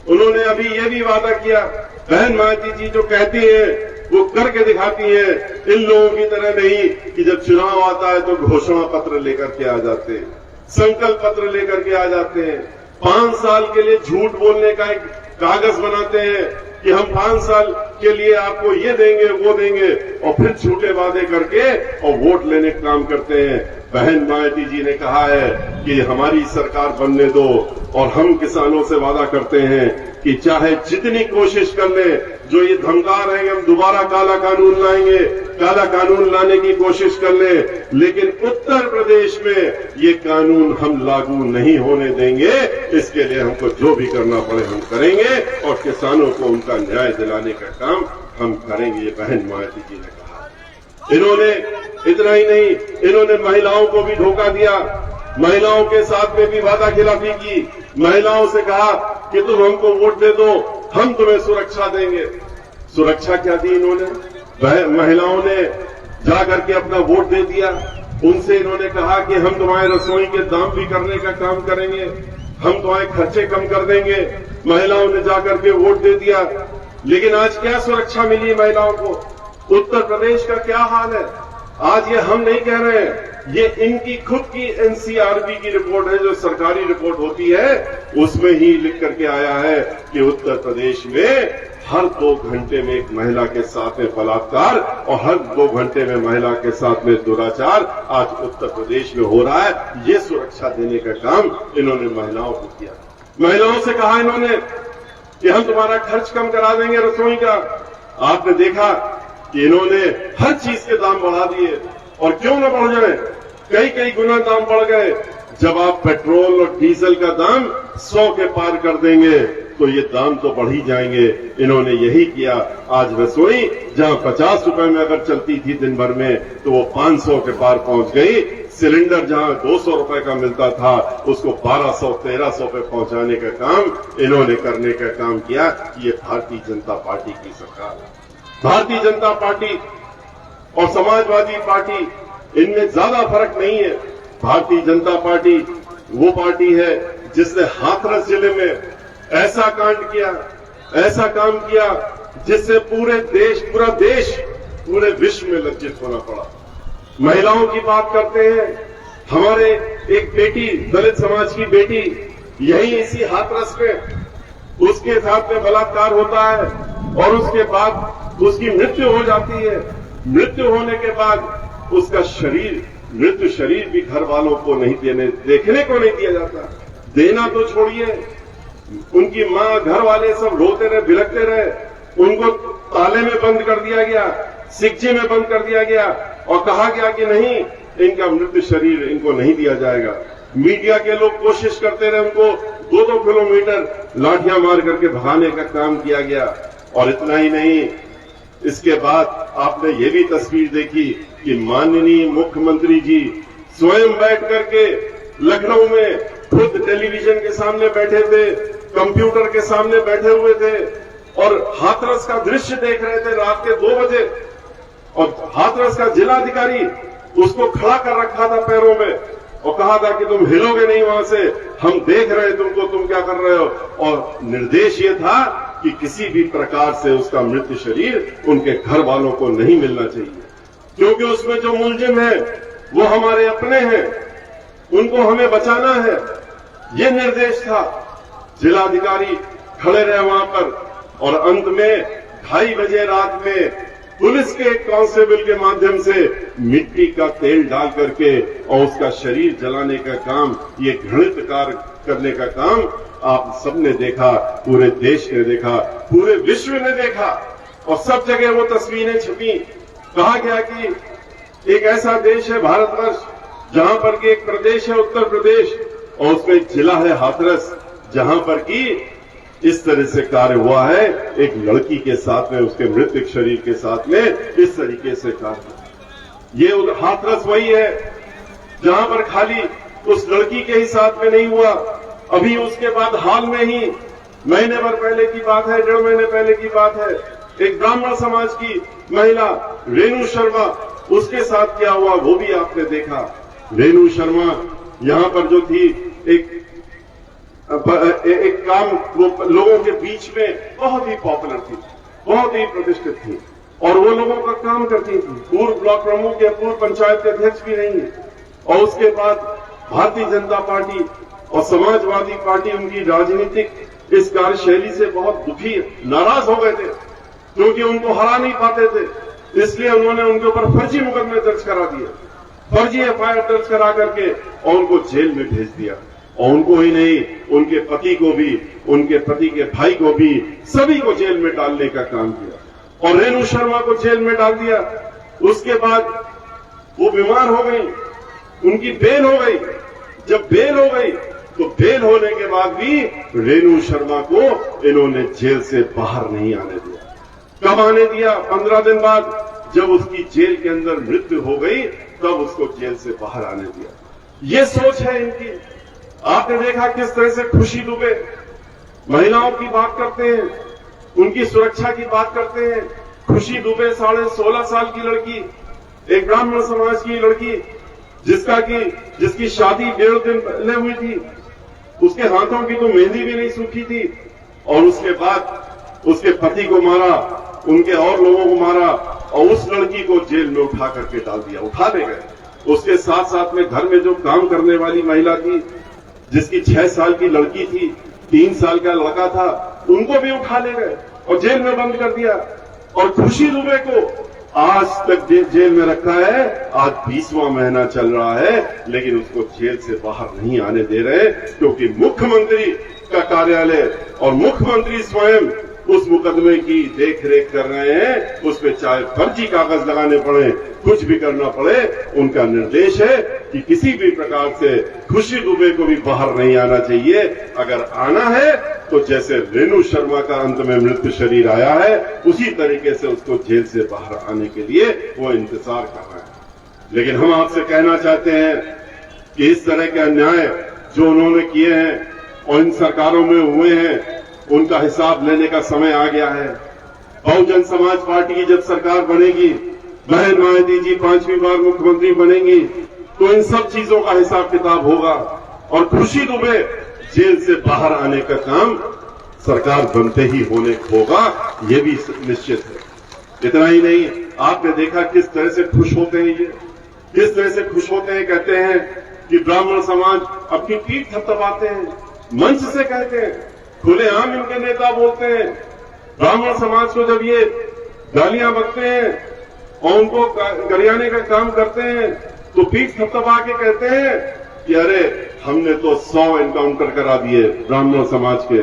उन्होंने अभी ये भी वादा किया, बहन मायावती जी जो कहती है वो करके दिखाती है, इन लोगों की तरह नहीं कि जब चुनाव आता है तो घोषणा पत्र लेकर के आ जाते हैं, संकल्प पत्र लेकर के आ जाते हैं, 5 साल के लिए झूठ बोलने का एक कागज बनाते हैं कि हम 5 साल के लिए आपको ये देंगे वो देंगे, और फिर झूठे वादे करके और वोट लेने का काम करते हैं। बहन मायावती जी ने कहा है कि हमारी सरकार बनने दो, और हम किसानों से वादा करते हैं कि चाहे जितनी कोशिश कर ले, जो ये धमका रहे हैं हम दोबारा काला कानून लाएंगे, काला कानून लाने की कोशिश कर ले, लेकिन उत्तर प्रदेश में ये कानून हम लागू नहीं होने देंगे। इसके लिए हमको जो भी करना पड़े हम करेंगे और किसानों को उनका न्याय दिलाने का काम हम करेंगे, ये बहन मायावती जी ने कहा। इन्होंने इतना ही नहीं, इन्होंने महिलाओं को भी धोखा दिया, महिलाओं के साथ में भी वादा खिलाफी की, महिलाओं से कहा कि तुम हमको वोट दे दो, हम तुम्हें सुरक्षा देंगे। सुरक्षा क्या दी इन्होंने? महिलाओं ने जाकर के अपना वोट दे दिया, उनसे इन्होंने कहा कि हम तुम्हारे रसोई के दाम भी करने का काम करेंगे, हम तुम्हारे खर्चे कम कर देंगे। महिलाओं ने जाकर के वोट दे दिया, लेकिन आज क्या सुरक्षा मिली महिलाओं को? उत्तर प्रदेश का क्या हाल है? आज ये हम नहीं कह रहे हैं, ये इनकी खुद की एनसीआरबी की रिपोर्ट है, जो सरकारी रिपोर्ट होती है, उसमें ही लिख करके आया है कि उत्तर प्रदेश में हर 2 घंटे में एक महिला के साथ में बलात्कार और हर 2 घंटे में महिला के साथ में दुराचार आज उत्तर प्रदेश में हो रहा है। ये सुरक्षा देने का काम इन्होंने महिलाओं को किया। महिलाओं से कहा इन्होंने कि हम तुम्हारा खर्च कम करा देंगे रसोई का। आपने देखा कि इन्होंने हर चीज के दाम बढ़ा दिए, और क्यों न बढ़ जाए, कई गुना दाम बढ़ गए। जब आप पेट्रोल और डीजल का दाम 100 के पार कर देंगे तो ये दाम तो बढ़ ही जाएंगे। इन्होंने यही किया। आज रसोई जहां 50 रुपए में अगर चलती थी दिन भर में, तो वो 500 के पार पहुंच गई। सिलेंडर जहां 200 रुपए का मिलता था, उसको 1200-1300 पे पहुंचाने का काम इन्होंने करने का काम किया। ये भारतीय जनता पार्टी की सरकार है। भारतीय जनता पार्टी और समाजवादी पार्टी, इनमें ज्यादा फर्क नहीं है। भारतीय जनता पार्टी वो पार्टी है जिसने हाथरस जिले में ऐसा कांड किया, ऐसा काम किया, जिससे पूरा देश पूरे विश्व में लज्जित होना पड़ा। महिलाओं की बात करते हैं, हमारे एक बेटी, दलित समाज की बेटी, यही इसी हाथरस में उसके साथ में बलात्कार होता है और उसके बाद उसकी मृत्यु हो जाती है। मृत्यु होने के बाद उसका मृत्यु शरीर भी घर वालों को देखने को नहीं दिया जाता। देना तो छोड़िए, उनकी मां, घर वाले सब रोते रहे, बिलखते रहे। उनको ताले में बंद कर दिया गया, सिक्चे में बंद कर दिया गया और कहा गया कि नहीं, इनका मृत्यु शरीर इनको नहीं दिया जाएगा। मीडिया के लोग कोशिश करते रहे, उनको 2-2 किलोमीटर लाठियां मार करके भगाने का काम किया गया। और इतना ही नहीं, इसके बाद आपने ये भी तस्वीर देखी कि माननीय मुख्यमंत्री जी स्वयं बैठ करके लखनऊ में खुद टेलीविजन के सामने बैठे थे, कंप्यूटर के सामने बैठे हुए थे और हाथरस का दृश्य देख रहे थे रात के 2 बजे। और हाथरस का जिलाधिकारी उसको खड़ा कर रखा था पैरों में और कहा था कि तुम हिलोगे नहीं वहां से, हम देख रहे हैं तुमको, तुम क्या कर रहे हो। और निर्देश ये था कि किसी भी प्रकार से उसका मृत्यु शरीर उनके घर वालों को नहीं मिलना चाहिए, क्योंकि उसमें जो मुलजिम है वो हमारे अपने हैं, उनको हमें बचाना है। ये निर्देश था। जिलाधिकारी खड़े रहे वहां पर और अंत में 2:30 बजे रात में पुलिस के एक कांस्टेबल के माध्यम से मिट्टी का तेल डाल करके और उसका शरीर जलाने का काम, ये घृणित कार्य करने का काम आप सबने देखा, पूरे देश ने देखा, पूरे विश्व ने देखा और सब जगह वो तस्वीरें छपी। कहा गया कि एक ऐसा देश है भारतवर्ष जहां पर कि एक प्रदेश है उत्तर प्रदेश और उसमें एक जिला है हाथरस, जहां पर कि इस तरह से कार्य हुआ है। एक लड़की के साथ में, उसके मृतक शरीर के साथ में इस तरीके से कार्य। ये हाथरस वही है जहां पर खाली उस लड़की के ही साथ में नहीं हुआ, अभी उसके बाद हाल में ही महीने भर पहले की बात है, 1.5 महीने पहले की बात है, एक ब्राह्मण समाज की महिला रेणु शर्मा, उसके साथ क्या हुआ वो भी आपने देखा। रेणु शर्मा यहां पर जो थी, एक काम वो लोगों के बीच में बहुत ही पॉपुलर थी, बहुत ही प्रतिष्ठित थी और वो लोगों का काम करती थी। पूर्व ब्लॉक प्रमुख या पूर्व पंचायत के अध्यक्ष भी नहीं है। और उसके बाद भारतीय जनता पार्टी और समाजवादी पार्टी उनकी राजनीतिक इस कार्यशैली से बहुत दुखी, नाराज हो गए थे, क्योंकि उनको हरा नहीं पाते थे। इसलिए उन्होंने उनके ऊपर फर्जी मुकदमे दर्ज करा दिए, फर्जी एफआईआर दर्ज करा करके और उनको जेल में भेज दिया। और उनको ही नहीं, उनके पति को भी, उनके पति के भाई को भी, सभी को जेल में डालने का काम किया और रेणु शर्मा को जेल में डाल दिया। उसके बाद वो बीमार हो गई, उनकी बेल हो गई। जब बेल हो गई तो बेल होने के बाद भी रेणु शर्मा को इन्होंने जेल से बाहर नहीं आने दिया। कब आने दिया? 15 दिन बाद, जब उसकी जेल के अंदर मृत्यु हो गई तब उसको जेल से बाहर आने दिया। ये सोच है इनकी। आपने देखा किस तरह से खुशी दुबे महिलाओं की बात करते हैं, उनकी सुरक्षा की बात करते हैं। खुशी दुबे 16.5 साल की लड़की, एक ब्राह्मण समाज की लड़की, जिसकी शादी 1.5 दिन पहले हुई थी, उसके हाथों की तो मेहंदी भी नहीं सूखी थी और उसके बाद उसके पति को मारा, उनके और लोगों को मारा और उस लड़की को जेल में उठा करके डाल दिया, उठा ले गए। उसके साथ साथ में घर में जो काम करने वाली महिला थी, जिसकी 6 साल की लड़की थी, 3 साल का लड़का था, उनको भी उठा ले गए और जेल में बंद कर दिया। और खुशी दुबे को आज तक जेल में रखा है। आज 20वां महीना चल रहा है, लेकिन उसको जेल से बाहर नहीं आने दे रहे, क्योंकि मुख्यमंत्री का कार्यालय और मुख्यमंत्री स्वयं उस मुकदमे की देख रेख कर रहे हैं। उस पर चाहे फर्जी कागज लगाने पड़े, कुछ भी करना पड़े, उनका निर्देश है कि किसी भी प्रकार से खुशी दुबे को भी बाहर नहीं आना चाहिए। अगर आना है तो जैसे रेणु शर्मा का अंत में मृत्यु शरीर आया है, उसी तरीके से उसको जेल से बाहर आने के लिए वो इंतजार कर रहे हैं। लेकिन हम आपसे कहना चाहते हैं कि इस तरह के अन्याय जो उन्होंने किए हैं और इन सरकारों में हुए हैं, उनका हिसाब लेने का समय आ गया है। बहुजन समाज पार्टी की जब सरकार बनेगी, बहन मायावती जी 5वीं बार मुख्यमंत्री बनेंगी, तो इन सब चीजों का हिसाब किताब होगा और खुशी दुबे जेल से बाहर आने का काम सरकार बनते ही होने होगा, ये भी निश्चित है। इतना ही नहीं, आपने देखा किस तरह से खुश होते हैं ये, किस तरह से खुश होते हैं। कहते हैं कि ब्राह्मण समाज अपनी पीठ थपथपाते हैं, मंच से कहते हैं, खुलेआम इनके नेता बोलते हैं। ब्राह्मण समाज को जब ये गालियां बकते हैं और उनको गरियाने का काम करते हैं, तो पीठ थपथपा के कहते हैं कि अरे हमने तो 100 एनकाउंटर करा दिए ब्राह्मण समाज के,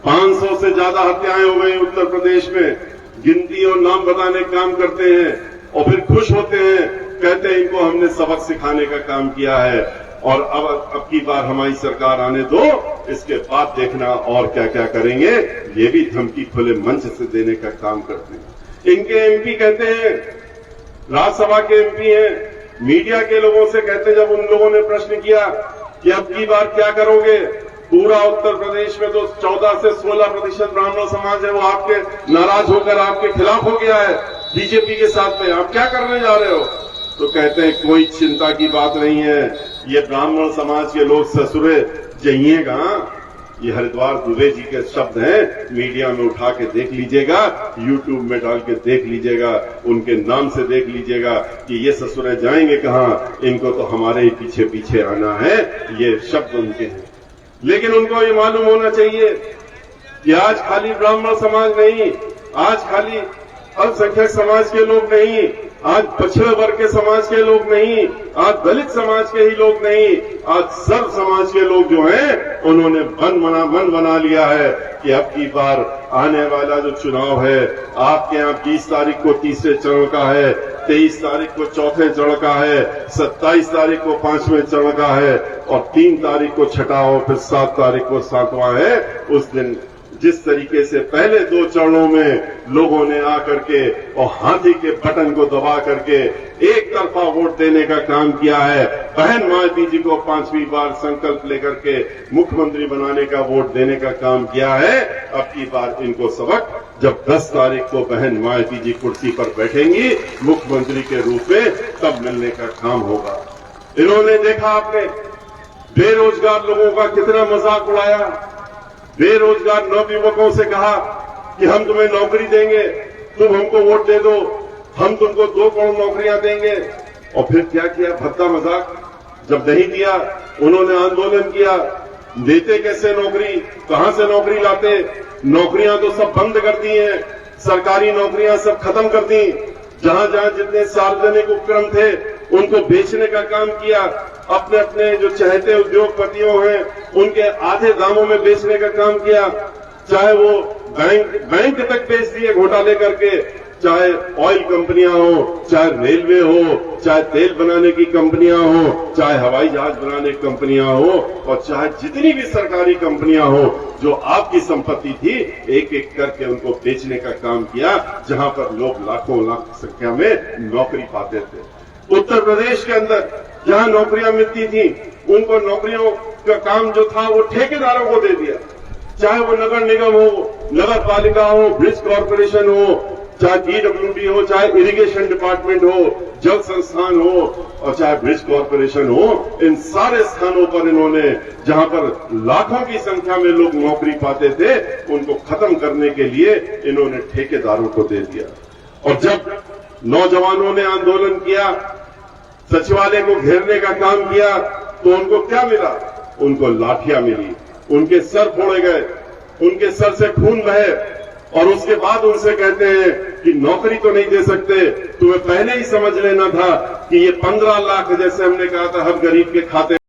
500 से ज्यादा हत्याएं हो गई उत्तर प्रदेश में। गिनती और नाम बताने का काम करते हैं और फिर खुश होते हैं, कहते हैं इनको हमने सबक सिखाने का काम किया है और अब की बार हमारी सरकार आने दो, इसके बाद देखना और क्या क्या करेंगे। ये भी धमकी खुले मंच से देने का काम करते हैं। इनके एमपी कहते हैं, राज्यसभा के एमपी हैं, मीडिया के लोगों से कहते, जब उन लोगों ने प्रश्न किया कि अब की बार क्या करोगे, पूरा उत्तर प्रदेश में तो 14 से 16% ब्राह्मण समाज है, वो आपके नाराज होकर आपके खिलाफ हो गया है बीजेपी के साथ में, आप क्या करने जा रहे हो? तो कहते हैं कोई चिंता की बात नहीं है, ये ब्राह्मण समाज के लोग ससुरे जाइएगा। ये हरिद्वार दुबे जी के शब्द हैं, मीडिया में उठा के देख लीजिएगा, यूट्यूब में डाल के देख लीजिएगा, उनके नाम से देख लीजिएगा कि ये ससुरे जाएंगे कहाँ, इनको तो हमारे ही पीछे पीछे आना है। ये शब्द उनके हैं। लेकिन उनको ये मालूम होना चाहिए कि आज खाली ब्राह्मण समाज नहीं, आज खाली अल्पसंख्यक समाज के लोग नहीं, आज पछड़े वर्ग के समाज के लोग नहीं, आज दलित समाज के ही लोग नहीं, आज सर्व समाज के लोग जो हैं, उन्होंने मन बना लिया है कि अब की बार आने वाला जो चुनाव है, आपके यहाँ 20 तारीख को तीसरे चरण का है, 23 तारीख को चौथे चरण का है, 27 तारीख को 5वें चरण का है और 3 तारीख को छठा और फिर 7 तारीख को 7वां है। उस दिन जिस तरीके से पहले 2 चरणों में लोगों ने आकर के और हाथी के बटन को दबा करके एक तरफा वोट देने का काम किया है, बहन मायावती जी को 5वीं बार संकल्प लेकर के मुख्यमंत्री बनाने का वोट देने का काम किया है। अब की बार इनको सबक जब 10 तारीख को बहन मायावती जी कुर्सी पर बैठेंगी मुख्यमंत्री के रूप में, तब मिलने का काम होगा। इन्होंने देखा आपने बेरोजगार लोगों का कितना मजाक उड़ाया, बेरोजगार नवयुवकों से कहा कि हम तुम्हें नौकरी देंगे, तुम हमको वोट दे दो, हम तुमको 2 करोड़ नौकरियां देंगे। और फिर क्या किया, भद्दा मजाक। जब नहीं दिया, उन्होंने आंदोलन किया, देते कैसे नौकरी, कहां से नौकरी लाते, नौकरियां तो सब बंद कर दी हैं, सरकारी नौकरियां सब खत्म कर दी, जहां जहां जितने सार्वजनिक उपक्रम थे उनको बेचने का काम किया, अपने अपने जो चहेते उद्योगपतियों हैं उनके आधे दामों में बेचने का काम किया, चाहे वो बैंक तक बेच दिए घोटाले करके, चाहे ऑयल कंपनियां हो, चाहे रेलवे हो, चाहे तेल बनाने की कंपनियां हो, चाहे हवाई जहाज बनाने की कंपनियां हो, और चाहे जितनी भी सरकारी कंपनियां हो जो आपकी संपत्ति थी, एक एक करके उनको बेचने का काम किया, जहां पर लोग लाखों लाख संख्या में नौकरी पाते थे। उत्तर प्रदेश के अंदर जहां नौकरियां मिलती थी, उनको नौकरियों का काम जो था वो ठेकेदारों को दे दिया, चाहे वो नगर निगम हो, नगर पालिका हो, ब्रिज कॉर्पोरेशन हो, चाहे पीडब्ल्यूडी हो, चाहे इरिगेशन डिपार्टमेंट हो, जल संस्थान हो और चाहे ब्रिज कॉर्पोरेशन हो, इन सारे स्थानों पर इन्होंने, जहां पर लाखों की संख्या में लोग नौकरी पाते थे, उनको खत्म करने के लिए इन्होंने ठेकेदारों को दे दिया। और जब नौजवानों ने आंदोलन किया, सचिवालय को घेरने का काम किया तो उनको क्या मिला? उनको लाठियां मिली, उनके सर फोड़े गए, उनके सर से खून बहे और उसके बाद उनसे कहते हैं कि नौकरी तो नहीं दे सकते। तुम्हें पहले ही समझ लेना था कि ये 15 लाख जैसे हमने कहा था हर गरीब के खाते